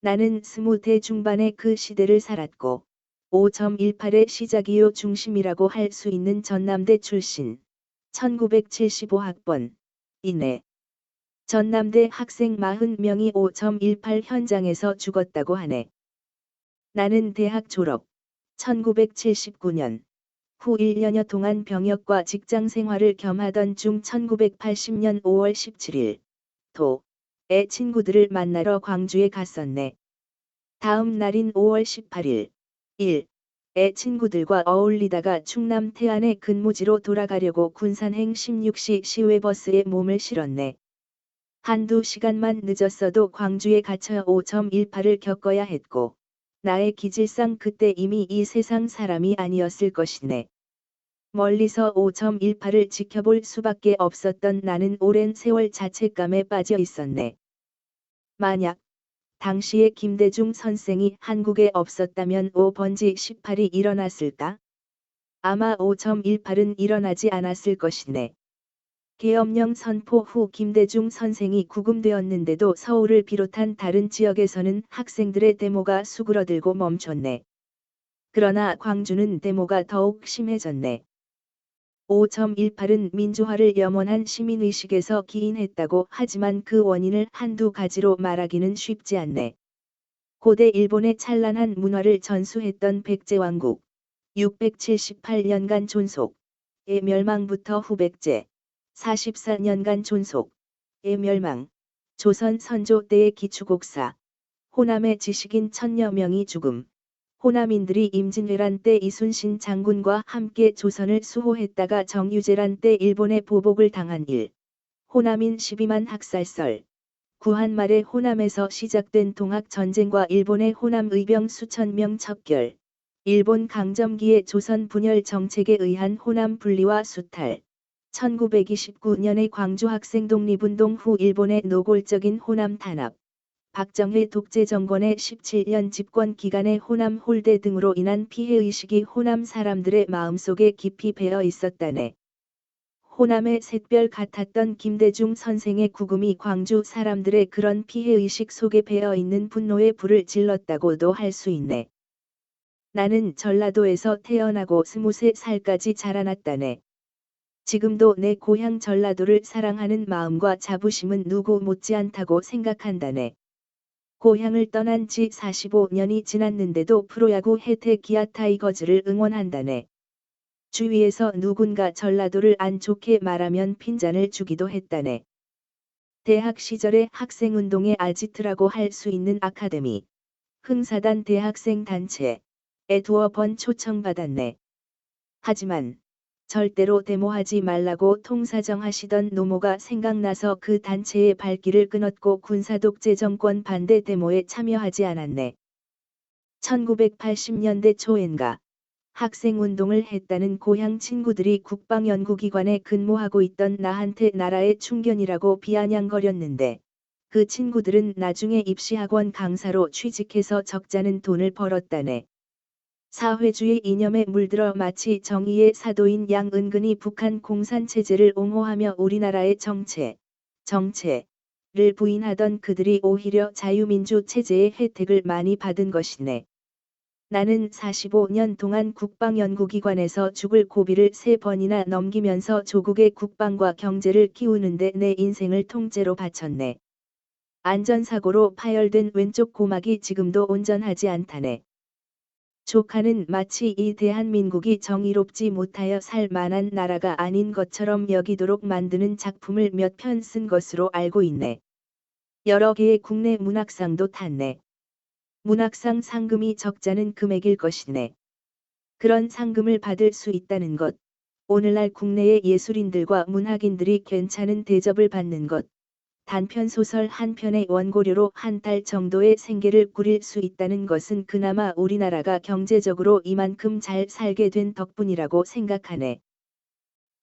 나는 20대 중반의 그 시대를 살았고 5.18의 시작이요 중심이라고 할 수 있는 전남대 출신 1975학번 이네. 전남대 학생 40명이 5.18 현장에서 죽었다고 하네. 나는 대학 졸업 1979년 후 1년여 동안 병역과 직장 생활을 겸하던 중 1980년 5월 17일 도의 친구들을 만나러 광주에 갔었네. 다음 날인 5월 18일 1의 친구들과 어울리다가 충남 태안의 근무지로 돌아가려고 군산행 16시 시외버스에 몸을 실었네. 한두 시간만 늦었어도 광주에 갇혀 5.18을 겪어야 했고 나의 기질상 그때 이미 이 세상 사람이 아니었을 것이네. 멀리서 5.18을 지켜볼 수밖에 없었던 나는 오랜 세월 자책감에 빠져 있었네. 만약 당시에 김대중 선생이 한국에 없었다면 5번지 18이 일어났을까? 아마 5.18은 일어나지 않았을 것이네. 계엄령 선포 후 김대중 선생이 구금되었는데도 서울을 비롯한 다른 지역에서는 학생들의 데모가 수그러들고 멈췄네. 그러나 광주는 데모가 더욱 심해졌네. 5.18은 민주화를 염원한 시민의식에서 기인했다고 하지만 그 원인을 한두 가지로 말하기는 쉽지 않네. 고대 일본의 찬란한 문화를 전수했던 백제왕국 678년간 존속의 멸망부터 후백제 44년간 존속의 멸망, 조선 선조 때의 기축옥사, 호남의 지식인 1000여 명이 죽음, 호남인들이 임진왜란 때 이순신 장군과 함께 조선을 수호했다가 정유재란 때 일본의 보복을 당한 일, 호남인 12만 학살설, 구한 말에 호남에서 시작된 동학전쟁과 일본의 호남 의병 수천 명 척결, 일본 강점기의 조선 분열 정책에 의한 호남 분리와 수탈, 1929년의 광주 학생 독립운동 후 일본의 노골적인 호남 탄압, 박정희 독재 정권의 17년 집권 기간의 호남 홀대 등으로 인한 피해의식이 호남 사람들의 마음속에 깊이 배어 있었다네. 호남의 샛별 같았던 김대중 선생의 구금이 광주 사람들의 그런 피해의식 속에 배어 있는 분노의 불을 질렀다고도 할 수 있네. 나는 전라도에서 태어나고 23살까지 자라났다네. 지금도 내 고향 전라도를 사랑하는 마음과 자부심은 누구 못지않다고 생각한다네. 고향을 떠난 지 45년이 지났는데도 프로야구 해태 기아 타이거즈를 응원한다네. 주위에서 누군가 전라도를 안 좋게 말하면 핀잔을 주기도 했다네. 대학 시절의 학생운동의 아지트라고 할 수 있는 아카데미, 흥사단 대학생 단체에 두어 번 초청받았네. 하지만 절대로 데모하지 말라고 통사정하시던 노모가 생각나서 그 단체의 발길을 끊었고 군사독재 정권 반대 데모에 참여하지 않았네. 1980년대 초엔가 학생운동을 했다는 고향 친구들이 국방연구기관에 근무하고 있던 나한테 나라의 충견이라고 비아냥거렸는데 그 친구들은 나중에 입시학원 강사로 취직해서 적잖은 돈을 벌었다네. 사회주의 이념에 물들어 마치 정의의 사도인 양 은근히 북한 공산체제를 옹호하며 우리나라의 정체를 부인하던 그들이 오히려 자유민주 체제의 혜택을 많이 받은 것이네. 나는 45년 동안 국방연구기관에서 죽을 고비를 3번이나 넘기면서 조국의 국방과 경제를 키우는데 내 인생을 통째로 바쳤네. 안전사고로 파열된 왼쪽 고막이 지금도 온전하지 않다네. 조카는 마치 이 대한민국이 정의롭지 못하여 살 만한 나라가 아닌 것처럼 여기도록 만드는 작품을 몇 편 쓴 것으로 알고 있네. 여러 개의 국내 문학상도 탔네. 문학상 상금이 적잖은 금액일 것이네. 그런 상금을 받을 수 있다는 것, 오늘날 국내의 예술인들과 문학인들이 괜찮은 대접을 받는 것, 단편 소설 한 편의 원고료로 한 달 정도의 생계를 꾸릴 수 있다는 것은 그나마 우리나라가 경제적으로 이만큼 잘 살게 된 덕분이라고 생각하네.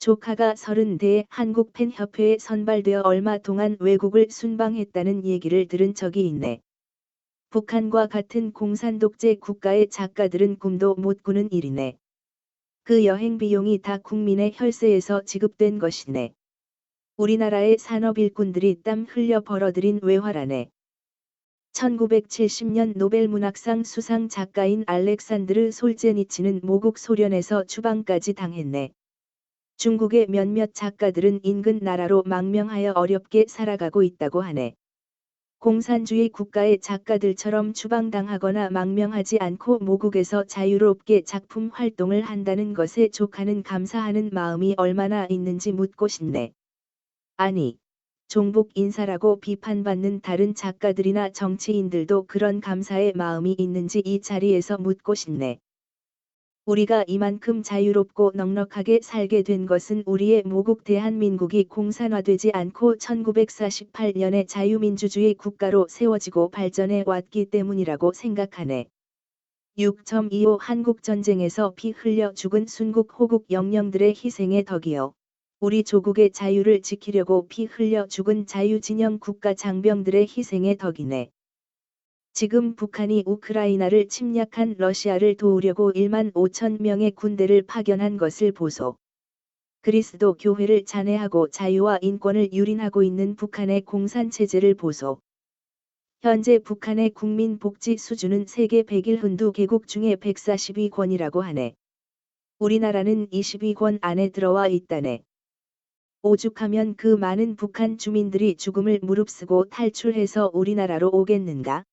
조카가 30대에 한국팬협회에 선발되어 얼마 동안 외국을 순방했다는 얘기를 들은 적이 있네. 북한과 같은 공산독재 국가의 작가들은 꿈도 못 꾸는 일이네. 그 여행 비용이 다 국민의 혈세에서 지급된 것이네. 우리나라의 산업 일꾼들이 땀 흘려 벌어들인 외화라네. 1970년 노벨문학상 수상 작가인 알렉산드르 솔제니치는 모국 소련에서 추방까지 당했네. 중국의 몇몇 작가들은 인근 나라로 망명하여 어렵게 살아가고 있다고 하네. 공산주의 국가의 작가들처럼 추방당하거나 망명하지 않고 모국에서 자유롭게 작품 활동을 한다는 것에 조카는 감사하는 마음이 얼마나 있는지 묻고 싶네. 아니, 종북 인사라고 비판받는 다른 작가들이나 정치인들도 그런 감사의 마음이 있는지 이 자리에서 묻고 싶네. 우리가 이만큼 자유롭고 넉넉하게 살게 된 것은 우리의 모국 대한민국이 공산화되지 않고 1948년에 자유민주주의 국가로 세워지고 발전해 왔기 때문이라고 생각하네. 6.25 한국전쟁에서 피 흘려 죽은 순국 호국 영령들의 희생의 덕이요. 우리 조국의 자유를 지키려고 피 흘려 죽은 자유진영 국가 장병들의 희생의 덕이네. 지금 북한이 우크라이나를 침략한 러시아를 도우려고 1만 5천 명의 군대를 파견한 것을 보소. 그리스도 교회를 잔해하고 자유와 인권을 유린하고 있는 북한의 공산체제를 보소. 현재 북한의 국민 복지 수준은 세계 101 개국 중에 142권이라고 하네. 우리나라는 22권 안에 들어와 있다네. 오죽하면 그 많은 북한 주민들이 죽음을 무릅쓰고 탈출해서 우리나라로 오겠는가?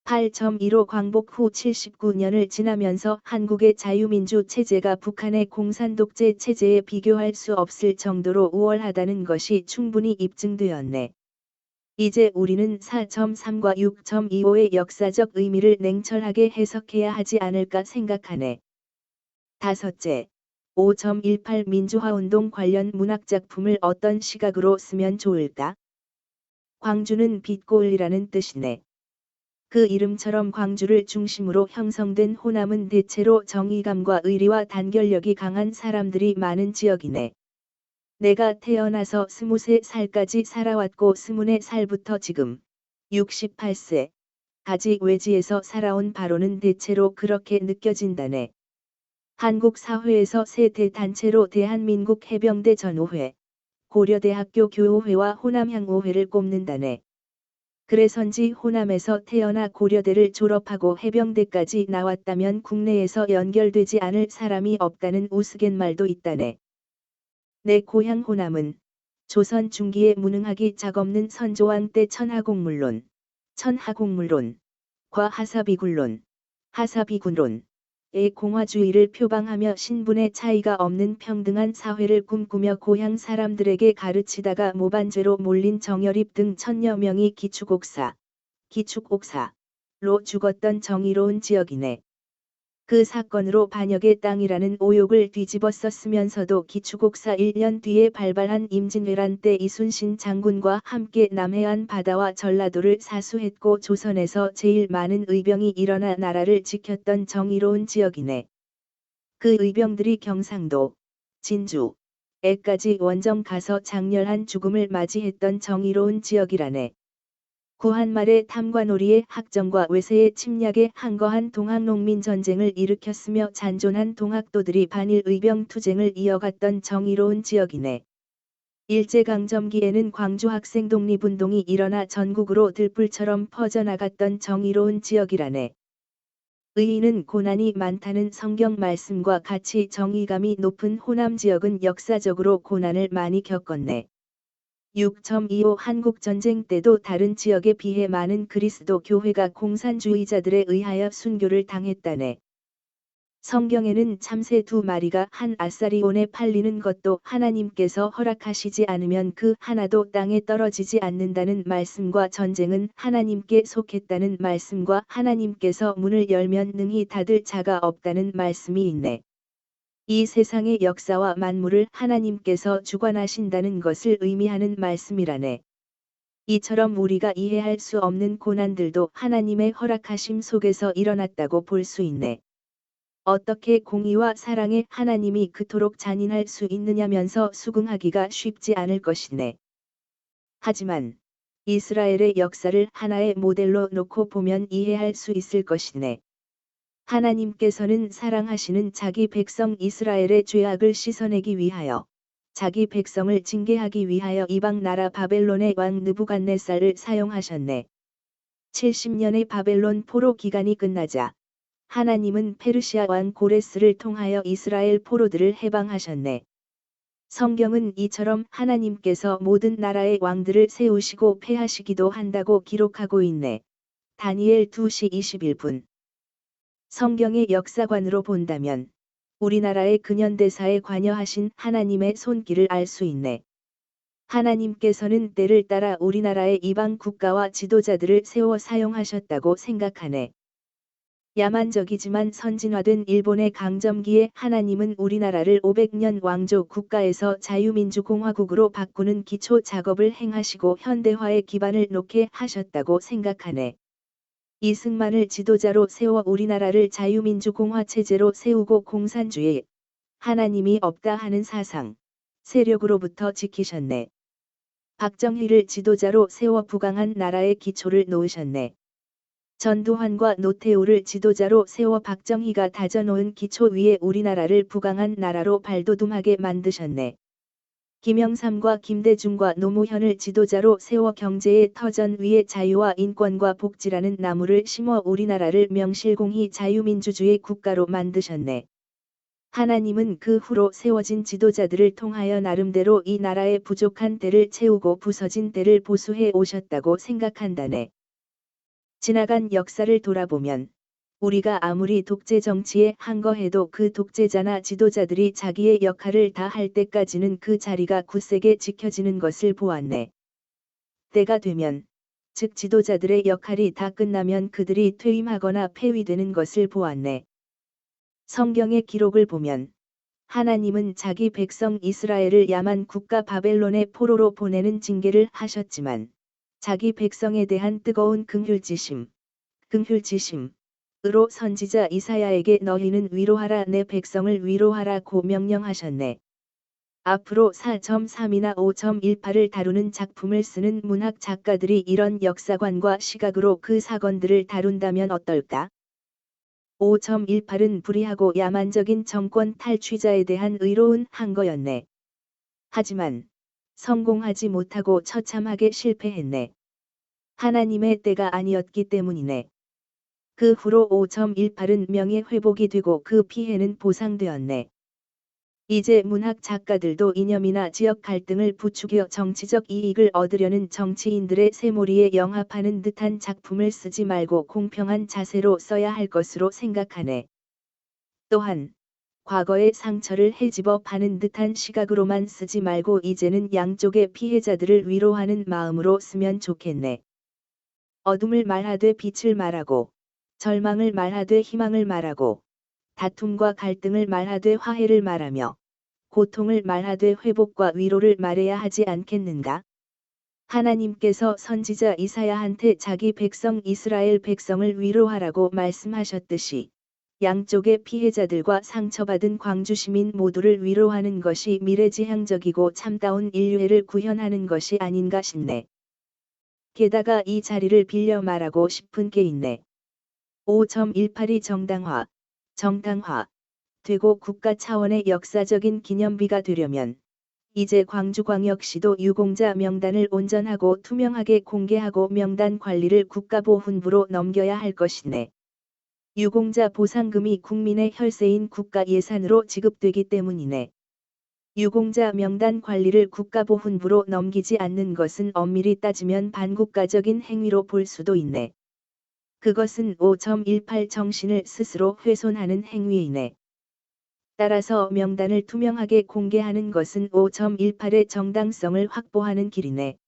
8.15 광복 후 79년을 지나면서 한국의 자유민주 체제가 북한의 공산독재 체제에 비교할 수 없을 정도로 우월하다는 것이 충분히 입증되었네. 이제 우리는 4.3과 6.25의 역사적 의미를 냉철하게 해석해야 하지 않을까 생각하네. 다섯째, 5.18 민주화운동 관련 문학작품을 어떤 시각으로 쓰면 좋을까? 광주는 빛고을이라는 뜻이네. 그 이름처럼 광주를 중심으로 형성된 호남은 대체로 정의감과 의리와 단결력이 강한 사람들이 많은 지역이네. 내가 태어나서 23살까지 살아왔고 24살부터 지금 68세 까지 외지에서 살아온 바로는 대체로 그렇게 느껴진다네. 한국 사회에서 세 대단체로 대한민국 해병대 전오회, 고려대학교 교오회와 호남향오회를 꼽는다네. 그래서인지 호남에서 태어나 고려대를 졸업하고 해병대까지 나왔다면 국내에서 연결되지 않을 사람이 없다는 우스갯말도 있다네. 내 고향 호남은 조선 중기에 무능하기 작없는 선조왕 때 천하공물론, 과 하사비굴론, 하사비군론, 의 공화주의를 표방하며 신분의 차이가 없는 평등한 사회를 꿈꾸며 고향 사람들에게 가르치다가 모반죄로 몰린 정여립 등 천여 명이 기축옥사로 죽었던 정의로운 지역이네. 그 사건으로 반역의 땅이라는 오욕을 뒤집어 썼으면서도 기축옥사 1년 뒤에 발발한 임진왜란 때 이순신 장군과 함께 남해안 바다와 전라도를 사수했고 조선에서 제일 많은 의병이 일어나 나라를 지켰던 정의로운 지역이네. 그 의병들이 경상도, 진주에까지 원정 가서 장렬한 죽음을 맞이했던 정의로운 지역이라네. 구한말의 탐관오리의 학정과 외세의 침략에 항거한 동학농민전쟁을 일으켰으며 잔존한 동학도들이 반일 의병 투쟁을 이어갔던 정의로운 지역이네. 일제강점기에는 광주 학생 독립운동이 일어나 전국으로 들불처럼 퍼져나갔던 정의로운 지역이라네. 의인은 고난이 많다는 성경 말씀과 같이 정의감이 높은 호남 지역은 역사적으로 고난을 많이 겪었네. 6.25 한국전쟁 때도 다른 지역에 비해 많은 그리스도 교회가 공산주의자들에 의하여 순교를 당했다네. 성경에는 참새 2마리가 한 아사리온에 팔리는 것도 하나님께서 허락하시지 않으면 그 하나도 땅에 떨어지지 않는다는 말씀과 전쟁은 하나님께 속했다는 말씀과 하나님께서 문을 열면 능히 닫을 자가 없다는 말씀이 있네. 이 세상의 역사와 만물을 하나님께서 주관하신다는 것을 의미하는 말씀이라네. 이처럼 우리가 이해할 수 없는 고난들도 하나님의 허락하심 속에서 일어났다고 볼 수 있네. 어떻게 공의와 사랑의 하나님이 그토록 잔인할 수 있느냐면서 수긍하기가 쉽지 않을 것이네. 하지만 이스라엘의 역사를 하나의 모델로 놓고 보면 이해할 수 있을 것이네. 하나님께서는 사랑하시는 자기 백성 이스라엘의 죄악을 씻어내기 위하여 자기 백성을 징계하기 위하여 이방 나라 바벨론의 왕 느부갓네살을 사용하셨네. 70년의 바벨론 포로 기간이 끝나자 하나님은 페르시아 왕 고레스를 통하여 이스라엘 포로들을 해방하셨네. 성경은 이처럼 하나님께서 모든 나라의 왕들을 세우시고 패하시기도 한다고 기록하고 있네. 다니엘 2시 21분. 성경의 역사관으로 본다면 우리나라의 근현대사에 관여하신 하나님의 손길을 알 수 있네. 하나님께서는 때를 따라 우리나라의 이방 국가와 지도자들을 세워 사용하셨다고 생각하네. 야만적이지만 선진화된 일본의 강점기에 하나님은 우리나라를 500년 왕조 국가에서 자유민주공화국으로 바꾸는 기초 작업을 행하시고 현대화의 기반을 놓게 하셨다고 생각하네. 이승만을 지도자로 세워 우리나라를 자유민주공화 체제로 세우고 공산주의, 하나님이 없다 하는 사상, 세력으로부터 지키셨네. 박정희를 지도자로 세워 부강한 나라의 기초를 놓으셨네. 전두환과 노태우를 지도자로 세워 박정희가 다져놓은 기초 위에 우리나라를 부강한 나라로 발돋움하게 만드셨네. 김영삼과 김대중과 노무현을 지도자로 세워 경제의 터전 위에 자유와 인권과 복지라는 나무를 심어 우리나라를 명실공히 자유민주주의 국가로 만드셨네. 하나님은 그 후로 세워진 지도자들을 통하여 나름대로 이 나라의 부족한 때를 채우고 부서진 때를 보수해 오셨다고 생각한다네. 지나간 역사를 돌아보면 우리가 아무리 독재 정치에 항거해도 그 독재자나 지도자들이 자기의 역할을 다 할 때까지는 그 자리가 굳세게 지켜지는 것을 보았네. 때가 되면, 즉 지도자들의 역할이 다 끝나면 그들이 퇴임하거나 폐위되는 것을 보았네. 성경의 기록을 보면 하나님은 자기 백성 이스라엘을 야만 국가 바벨론의 포로로 보내는 징계를 하셨지만 자기 백성에 대한 뜨거운 긍휼지심으로 선지자 이사야에게 너희는 위로하라 내 백성을 위로하라고 명령하셨네. 앞으로 4.3이나 5.18을 다루는 작품을 쓰는 문학 작가들이 이런 역사관과 시각으로 그 사건들을 다룬다면 어떨까? 5.18은 불의하고 야만적인 정권 탈취자에 대한 의로운 항거였네. 하지만 성공하지 못하고 처참하게 실패했네. 하나님의 때가 아니었기 때문이네. 그 후로 5.18은 명예회복이 되고 그 피해는 보상되었네. 이제 문학 작가들도 이념이나 지역 갈등을 부추겨 정치적 이익을 얻으려는 정치인들의 쇠몰이에 영합하는 듯한 작품을 쓰지 말고 공평한 자세로 써야 할 것으로 생각하네. 또한 과거의 상처를 헤집어 파는 듯한 시각으로만 쓰지 말고 이제는 양쪽의 피해자들을 위로하는 마음으로 쓰면 좋겠네. 어둠을 말하되 빛을 말하고 절망을 말하되 희망을 말하고 다툼과 갈등을 말하되 화해를 말하며 고통을 말하되 회복과 위로를 말해야 하지 않겠는가? 하나님께서 선지자 이사야한테 자기 백성 이스라엘 백성을 위로하라고 말씀하셨듯이 양쪽의 피해자들과 상처받은 광주 시민 모두를 위로하는 것이 미래지향적이고 참다운 인류애를 구현하는 것이 아닌가 싶네. 게다가 이 자리를 빌려 말하고 싶은 게 있네. 5.18이 정당화 되고 국가 차원의 역사적인 기념비가 되려면 이제 광주광역시도 유공자 명단을 온전하고 투명하게 공개하고 명단 관리를 국가보훈부로 넘겨야 할 것이네. 유공자 보상금이 국민의 혈세인 국가 예산으로 지급되기 때문이네. 유공자 명단 관리를 국가보훈부로 넘기지 않는 것은 엄밀히 따지면 반국가적인 행위로 볼 수도 있네. 그것은 5.18 정신을 스스로 훼손하는 행위이네. 따라서 명단을 투명하게 공개하는 것은 5.18의 정당성을 확보하는 길이네.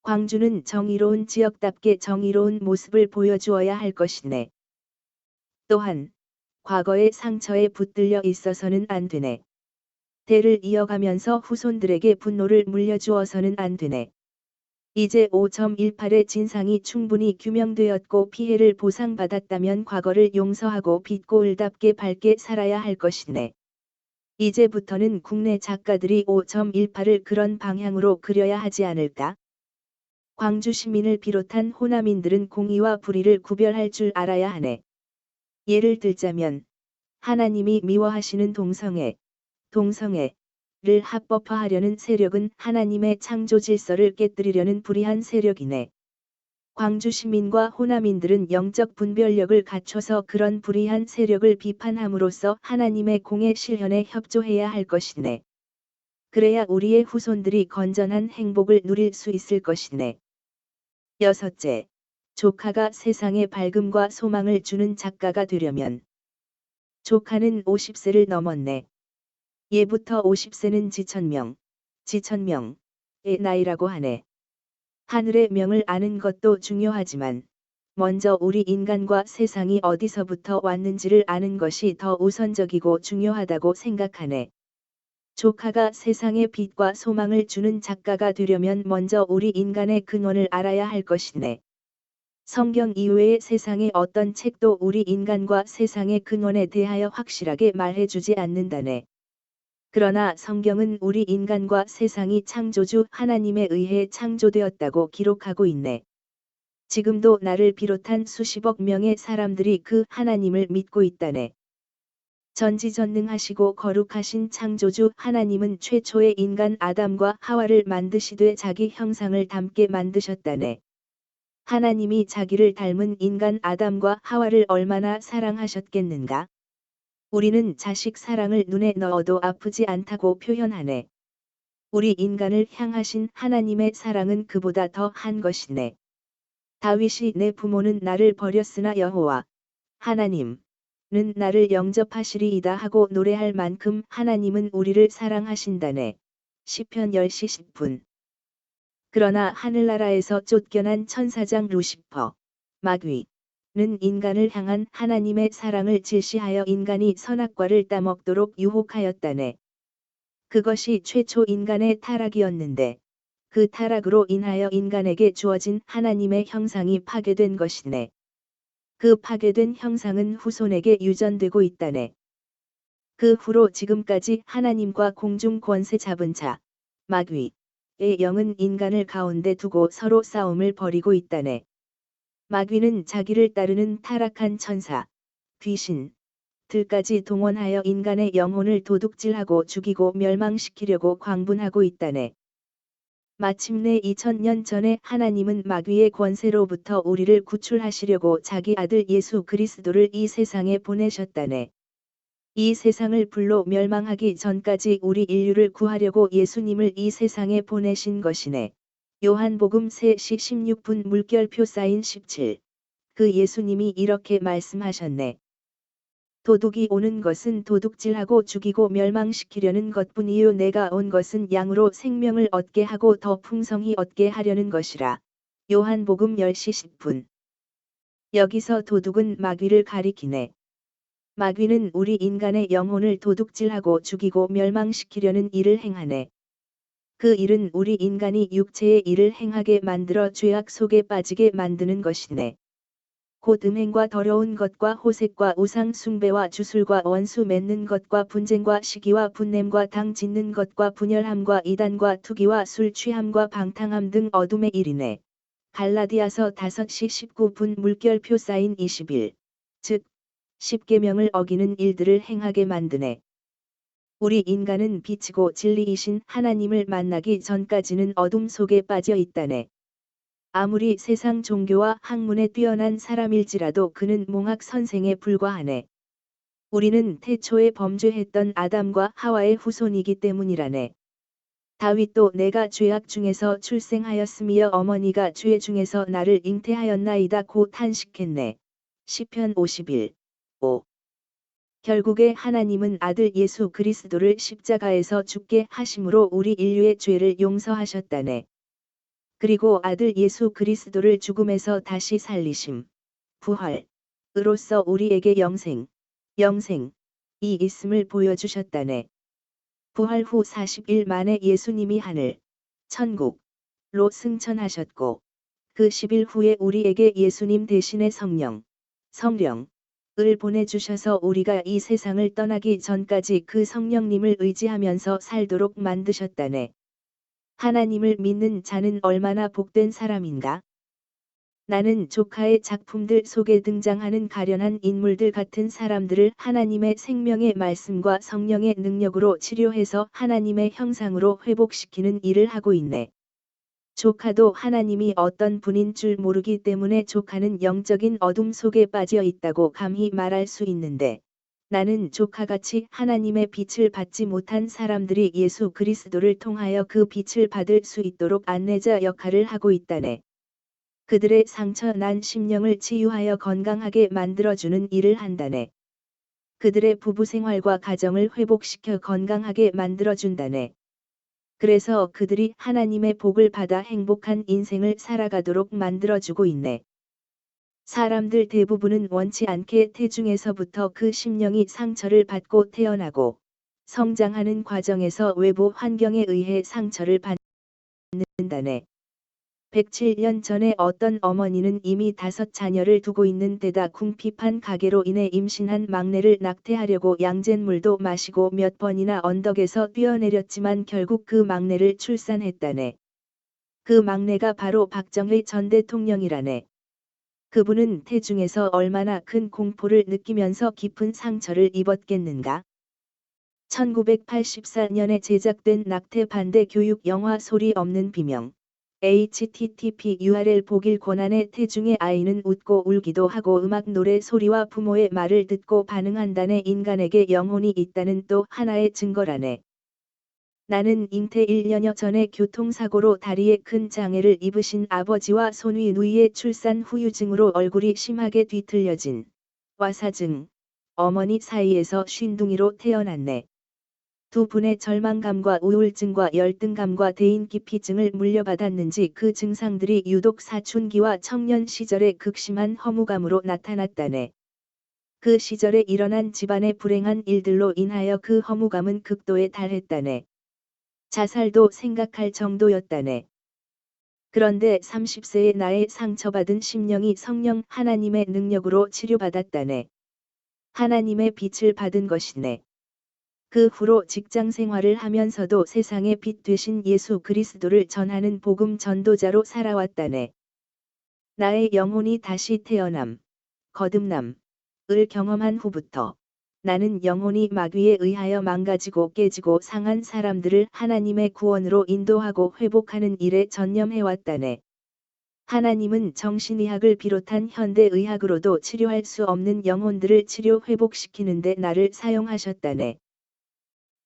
광주는 정의로운 지역답게 정의로운 모습을 보여주어야 할 것이네. 또한 과거의 상처에 붙들려 있어서는 안 되네. 대를 이어가면서 후손들에게 분노를 물려주어서는 안 되네. 이제 5.18의 진상이 충분히 규명되었고 피해를 보상받았다면 과거를 용서하고 빛고 을답게 밝게 살아야 할 것이네. 이제부터는 국내 작가들이 5.18을 그런 방향으로 그려야 하지 않을까? 광주 시민을 비롯한 호남인들은 공의와 불의를 구별할 줄 알아야 하네. 예를 들자면 하나님이 미워하시는 동성애를 합법화하려는 세력은 하나님의 창조 질서를 깨뜨리려는 불의한 세력이네. 광주 시민과 호남인들은 영적 분별력을 갖춰서 그런 불의한 세력을 비판함으로써 하나님의 공의 실현에 협조해야 할 것이네. 그래야 우리의 후손들이 건전한 행복을 누릴 수 있을 것이네. 여섯째, 조카가 세상에 밝음과 소망을 주는 작가가 되려면 조카는 50세를 넘었네. 예부터 50세는 지천명의 나이라고 하네. 하늘의 명을 아는 것도 중요하지만 먼저 우리 인간과 세상이 어디서부터 왔는지를 아는 것이 더 우선적이고 중요하다고 생각하네. 조카가 세상에 빛과 소망을 주는 작가가 되려면 먼저 우리 인간의 근원을 알아야 할 것이네. 성경 이외의 세상의 어떤 책도 우리 인간과 세상의 근원에 대하여 확실하게 말해주지 않는다네. 그러나 성경은 우리 인간과 세상이 창조주 하나님에 의해 창조되었다고 기록하고 있네. 지금도 나를 비롯한 수십억 명의 사람들이 그 하나님을 믿고 있다네. 전지전능하시고 거룩하신 창조주 하나님은 최초의 인간 아담과 하와를 만드시되 자기 형상을 담게 만드셨다네. 하나님이 자기를 닮은 인간 아담과 하와를 얼마나 사랑하셨겠는가? 우리는 자식 사랑을 눈에 넣어도 아프지 않다고 표현하네. 우리 인간을 향하신 하나님의 사랑은 그보다 더 한 것이네. 다윗이 내 부모는 나를 버렸으나 여호와 하나님은 나를 영접하시리이다 하고 노래할 만큼 하나님은 우리를 사랑하신다네. 시편 10시 10분. 그러나 하늘나라에서 쫓겨난 천사장 루시퍼, 마귀는 인간을 향한 하나님의 사랑을 질시하여 인간이 선악과를 따먹도록 유혹하였다네. 그것이 최초 인간의 타락이었는데 그 타락으로 인하여 인간에게 주어진 하나님의 형상이 파괴된 것이네. 그 파괴된 형상은 후손에게 유전되고 있다네. 그 후로 지금까지 하나님과 공중 권세 잡은 자, 마귀, 의 영은 인간을 가운데 두고 서로 싸움을 벌이고 있다네. 마귀는 자기를 따르는 타락한 천사, 귀신들까지 동원하여 인간의 영혼을 도둑질하고 죽이고 멸망시키려고 광분하고 있다네. 마침내 2000년 전에 하나님은 마귀의 권세로부터 우리를 구출하시려고 자기 아들 예수 그리스도를 이 세상에 보내셨다네. 이 세상을 불로 멸망하기 전까지 우리 인류를 구하려고 예수님을 이 세상에 보내신 것이네. 요한복음 3시 16분 물결표 사인 17. 그 예수님이 이렇게 말씀하셨네. 도둑이 오는 것은 도둑질하고 죽이고 멸망시키려는 것뿐이요 내가 온 것은 양으로 생명을 얻게 하고 더 풍성히 얻게 하려는 것이라. 요한복음 10시 10분. 여기서 도둑은 마귀를 가리키네. 마귀는 우리 인간의 영혼을 도둑질하고 죽이고 멸망시키려는 일을 행하네. 그 일은 우리 인간이 육체의 일을 행하게 만들어 죄악 속에 빠지게 만드는 것이네. 곧 음행과 더러운 것과 호색과 우상 숭배와 주술과 원수 맺는 것과 분쟁과 시기와 분냄과 당 짓는 것과 분열함과 이단과 투기와 술 취함과 방탕함 등 어둠의 일이네. 갈라디아서 5시 19분 물결표 사인 21. 즉 십계명을 어기는 일들을 행하게 만드네. 우리 인간은 빛이고 진리이신 하나님을 만나기 전까지는 어둠 속에 빠져 있다네. 아무리 세상 종교와 학문에 뛰어난 사람일지라도 그는 몽학 선생에 불과하네. 우리는 태초에 범죄했던 아담과 하와의 후손이기 때문이라네. 다윗도 내가 죄악 중에서 출생하였으며 어머니가 죄 중에서 나를 잉태하였나이다 고 탄식했네. 시편 51. 5. 결국에 하나님은 아들 예수 그리스도를 십자가에서 죽게 하심으로 우리 인류의 죄를 용서하셨다네. 그리고 아들 예수 그리스도를 죽음에서 다시 살리심, 부활으로써 우리에게 영생이 있음을 보여주셨다네. 부활 후 40일 만에 예수님이 하늘, 천국로 승천하셨고, 그 10일 후에 우리에게 예수님 대신에 성령을 보내주셔서 우리가 이 세상을 떠나기 전까지 그 성령님을 의지하면서 살도록 만드셨다네. 하나님을 믿는 자는 얼마나 복된 사람인가? 나는 조카의 작품들 속에 등장하는 가련한 인물들 같은 사람들을 하나님의 생명의 말씀과 성령의 능력으로 치료해서 하나님의 형상으로 회복시키는 일을 하고 있네. 조카도 하나님이 어떤 분인 줄 모르기 때문에 조카는 영적인 어둠 속에 빠져 있다고 감히 말할 수 있는데, 나는 조카같이 하나님의 빛을 받지 못한 사람들이 예수 그리스도를 통하여 그 빛을 받을 수 있도록 안내자 역할을 하고 있다네. 그들의 상처 난 심령을 치유하여 건강하게 만들어주는 일을 한다네. 그들의 부부 생활과 가정을 회복시켜 건강하게 만들어준다네. 그래서 그들이 하나님의 복을 받아 행복한 인생을 살아가도록 만들어주고 있네. 사람들 대부분은 원치 않게 태중에서부터 그 심령이 상처를 받고 태어나고, 성장하는 과정에서 외부 환경에 의해 상처를 받는다네. 107년 전에 어떤 어머니는 이미 5자녀를 두고 있는 데다 궁핍한 가계로 인해 임신한 막내를 낙태하려고 양잿물도 마시고 몇 번이나 언덕에서 뛰어내렸지만 결국 그 막내를 출산했다네. 그 막내가 바로 박정희 전 대통령이라네. 그분은 태중에서 얼마나 큰 공포를 느끼면서 깊은 상처를 입었겠는가? 1984년에 제작된 낙태 반대 교육 영화 소리 없는 비명. http URL 보길 권한의 태중의 아이는 웃고 울기도 하고 음악 노래 소리와 부모의 말을 듣고 반응한다네. 인간에게 영혼이 있다는 또 하나의 증거라네. 나는 잉태 1년여 전에 교통사고로 다리에 큰 장애를 입으신 아버지와 손위 누이의 출산 후유증으로 얼굴이 심하게 뒤틀려진 와사증 어머니 사이에서 쉰둥이로 태어났네. 두 분의 절망감과 우울증과 열등감과 대인기피증을 물려받았는지 그 증상들이 유독 사춘기와 청년 시절의 극심한 허무감으로 나타났다네. 그 시절에 일어난 집안의 불행한 일들로 인하여 그 허무감은 극도에 달했다네. 자살도 생각할 정도였다네. 그런데 30세의 나의 상처받은 심령이 성령 하나님의 능력으로 치료받았다네. 하나님의 빛을 받은 것이네. 그 후로 직장 생활을 하면서도 세상의 빛 되신 예수 그리스도를 전하는 복음 전도자로 살아왔다네. 나의 영혼이 다시 태어남, 거듭남을 경험한 후부터 나는 영혼이 마귀에 의하여 망가지고 깨지고 상한 사람들을 하나님의 구원으로 인도하고 회복하는 일에 전념해왔다네. 하나님은 정신의학을 비롯한 현대의학으로도 치료할 수 없는 영혼들을 치료 회복시키는데 나를 사용하셨다네.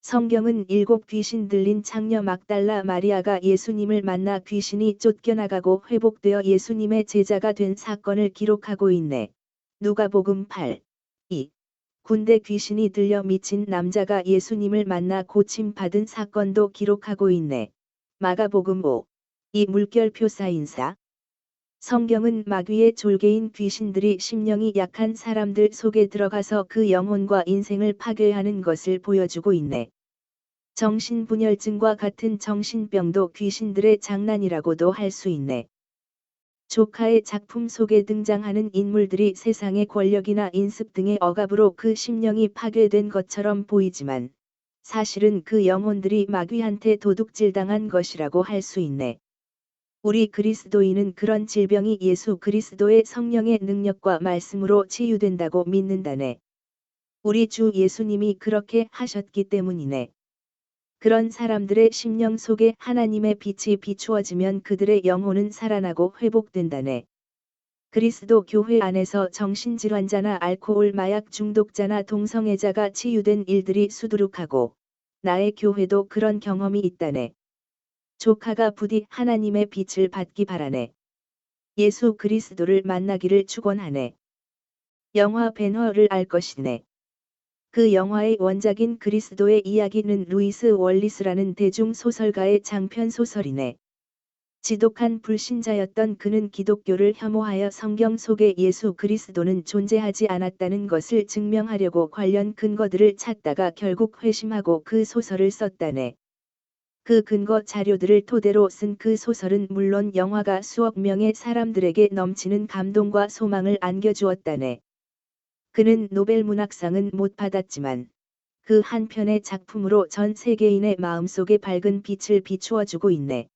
성경은 7 귀신 들린 창녀 막달라 마리아가 예수님을 만나 귀신이 쫓겨나가고 회복되어 예수님의 제자가 된 사건을 기록하고 있네. 누가복음 8. 2. 군대 귀신이 들려 미친 남자가 예수님을 만나 고침받은 사건도 기록하고 있네. 마가복음 5. 이 물결표 사인사. 성경은 마귀의 졸개인 귀신들이 심령이 약한 사람들 속에 들어가서 그 영혼과 인생을 파괴하는 것을 보여주고 있네. 정신분열증과 같은 정신병도 귀신들의 장난이라고도 할 수 있네. 조카의 작품 속에 등장하는 인물들이 세상의 권력이나 인습 등의 억압으로 그 심령이 파괴된 것처럼 보이지만, 사실은 그 영혼들이 마귀한테 도둑질당한 것이라고 할 수 있네. 우리 그리스도인은 그런 질병이 예수 그리스도의 성령의 능력과 말씀으로 치유된다고 믿는다네. 우리 주 예수님이 그렇게 하셨기 때문이네. 그런 사람들의 심령 속에 하나님의 빛이 비추어지면 그들의 영혼은 살아나고 회복된다네. 그리스도 교회 안에서 정신질환자나 알코올 마약 중독자나 동성애자가 치유된 일들이 수두룩하고, 나의 교회도 그런 경험이 있다네. 조카가 부디 하나님의 빛을 받기 바라네. 예수 그리스도를 만나기를 축원하네. 영화 벤허를 알 것이네. 그 영화의 원작인 그리스도의 이야기는 루이스 월리스라는 대중소설가의 장편소설이네. 지독한 불신자였던 그는 기독교를 혐오하여 성경 속에 예수 그리스도는 존재하지 않았다는 것을 증명하려고 관련 근거들을 찾다가 결국 회심하고 그 소설을 썼다네. 그 근거 자료들을 토대로 쓴 그 소설은 물론 영화가 수억 명의 사람들에게 넘치는 감동과 소망을 안겨주었다네. 그는 노벨 문학상은 못 받았지만 그 한 편의 작품으로 전 세계인의 마음속에 밝은 빛을 비추어주고 있네.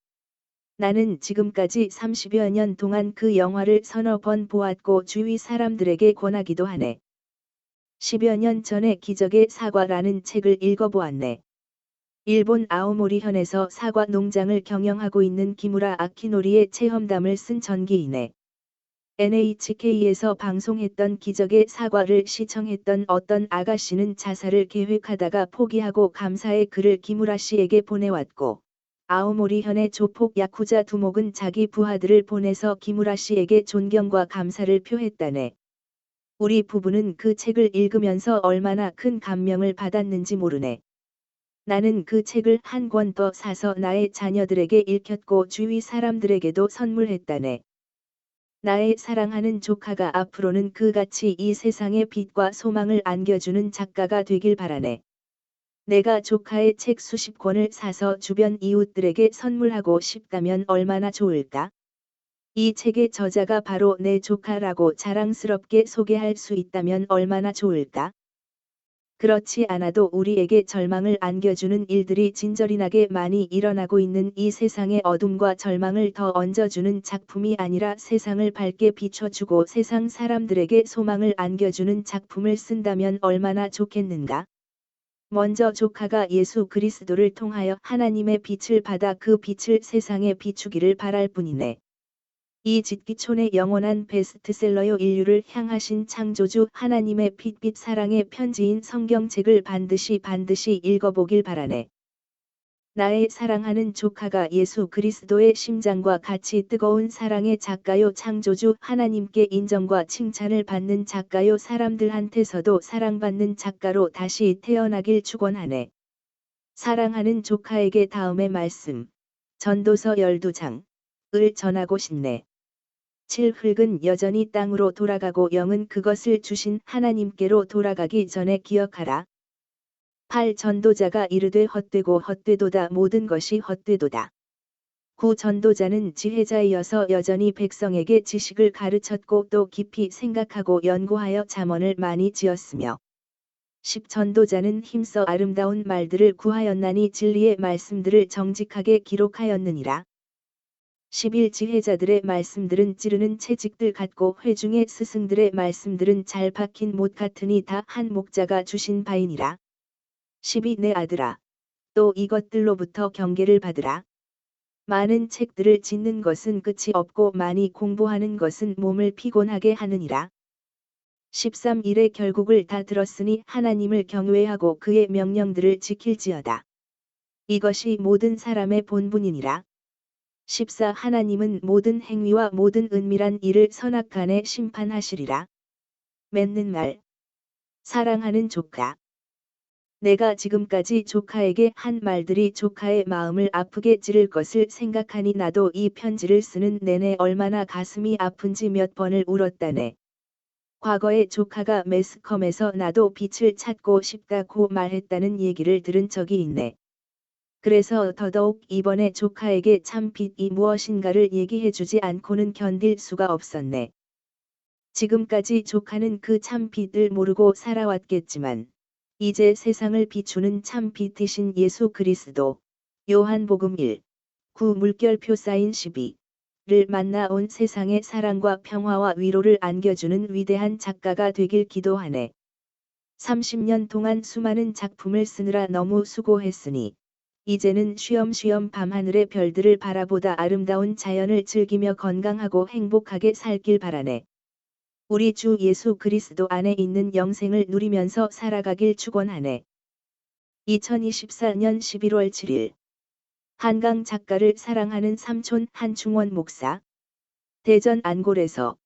나는 지금까지 30여 년 동안 그 영화를 서너 번 보았고 주위 사람들에게 권하기도 하네. 10여 년 전에 기적의 사과라는 책을 읽어보았네. 일본 아오모리현에서 사과 농장을 경영하고 있는 기무라 아키노리의 체험담을 쓴 전기이네. NHK에서 방송했던 기적의 사과를 시청했던 어떤 아가씨는 자살을 계획하다가 포기하고 감사의 글을 기무라 씨에게 보내왔고, 아오모리현의 조폭 야쿠자 두목은 자기 부하들을 보내서 기무라 씨에게 존경과 감사를 표했다네. 우리 부부는 그 책을 읽으면서 얼마나 큰 감명을 받았는지 모르네. 나는 그 책을 한 권 더 사서 나의 자녀들에게 읽혔고 주위 사람들에게도 선물했다네. 나의 사랑하는 조카가 앞으로는 그같이 이 세상에 빛과 소망을 안겨주는 작가가 되길 바라네. 내가 조카의 책 수십 권을 사서 주변 이웃들에게 선물하고 싶다면 얼마나 좋을까? 이 책의 저자가 바로 내 조카라고 자랑스럽게 소개할 수 있다면 얼마나 좋을까? 그렇지 않아도 우리에게 절망을 안겨주는 일들이 진저리나게 많이 일어나고 있는 이 세상의 어둠과 절망을 더 얹어주는 작품이 아니라 세상을 밝게 비춰주고 세상 사람들에게 소망을 안겨주는 작품을 쓴다면 얼마나 좋겠는가? 먼저 조카가 예수 그리스도를 통하여 하나님의 빛을 받아 그 빛을 세상에 비추기를 바랄 뿐이네. 이 짓기촌의 영원한 베스트셀러요. 인류를 향하신 창조주 하나님의 빛 사랑의 편지인 성경책을 반드시 읽어보길 바라네. 나의 사랑하는 조카가 예수 그리스도의 심장과 같이 뜨거운 사랑의 작가요. 창조주 하나님께 인정과 칭찬을 받는 작가요. 사람들한테서도 사랑받는 작가로 다시 태어나길 축원하네. 사랑하는 조카에게 다음의 말씀. 전도서 12장을 전하고 싶네. 7. 흙은 여전히 땅으로 돌아가고 영은 그것을 주신 하나님께로 돌아가기 전에 기억하라. 8. 전도자가 이르되 헛되고 헛되도다 모든 것이 헛되도다. 9. 전도자는 지혜자이어서 여전히 백성에게 지식을 가르쳤고 또 깊이 생각하고 연구하여 잠언을 많이 지었으며 10. 전도자는 힘써 아름다운 말들을 구하였나니 진리의 말씀들을 정직하게 기록하였느니라. 11. 지혜자들의 말씀들은 찌르는 채찍들 같고 회중의 스승들의 말씀들은 잘 박힌 못 같으니 다 한 목자가 주신 바이니라. 12. 내 아들아, 또 이것들로부터 경계를 받으라. 많은 책들을 짓는 것은 끝이 없고 많이 공부하는 것은 몸을 피곤하게 하느니라. 13. 일의 결국을 다 들었으니 하나님을 경외하고 그의 명령들을 지킬지어다. 이것이 모든 사람의 본분이니라. 14. 하나님은 모든 행위와 모든 은밀한 일을 선악간에 심판하시리라. 맺는 말. 사랑하는 조카. 내가 지금까지 조카에게 한 말들이 조카의 마음을 아프게 찌를 것을 생각하니 나도 이 편지를 쓰는 내내 얼마나 가슴이 아픈지 몇 번을 울었다네. 과거에 조카가 매스컴에서 나도 빛을 찾고 싶다고 말했다는 얘기를 들은 적이 있네. 그래서 더더욱 이번에 조카에게 참 빛이 무엇인가를 얘기해주지 않고는 견딜 수가 없었네. 지금까지 조카는 그 참 빛을 모르고 살아왔겠지만 이제 세상을 비추는 참 빛이신 예수 그리스도 요한복음 1. 9 물결표 사인 12를 만나 온 세상에 사랑과 평화와 위로를 안겨주는 위대한 작가가 되길 기도하네. 30년 동안 수많은 작품을 쓰느라 너무 수고했으니 이제는 쉬엄쉬엄 밤하늘의 별들을 바라보다 아름다운 자연을 즐기며 건강하고 행복하게 살길 바라네. 우리 주 예수 그리스도 안에 있는 영생을 누리면서 살아가길 축원하네. 2024년 11월 7일 한강 작가를 사랑하는 삼촌 한충원 목사. 대전 안골에서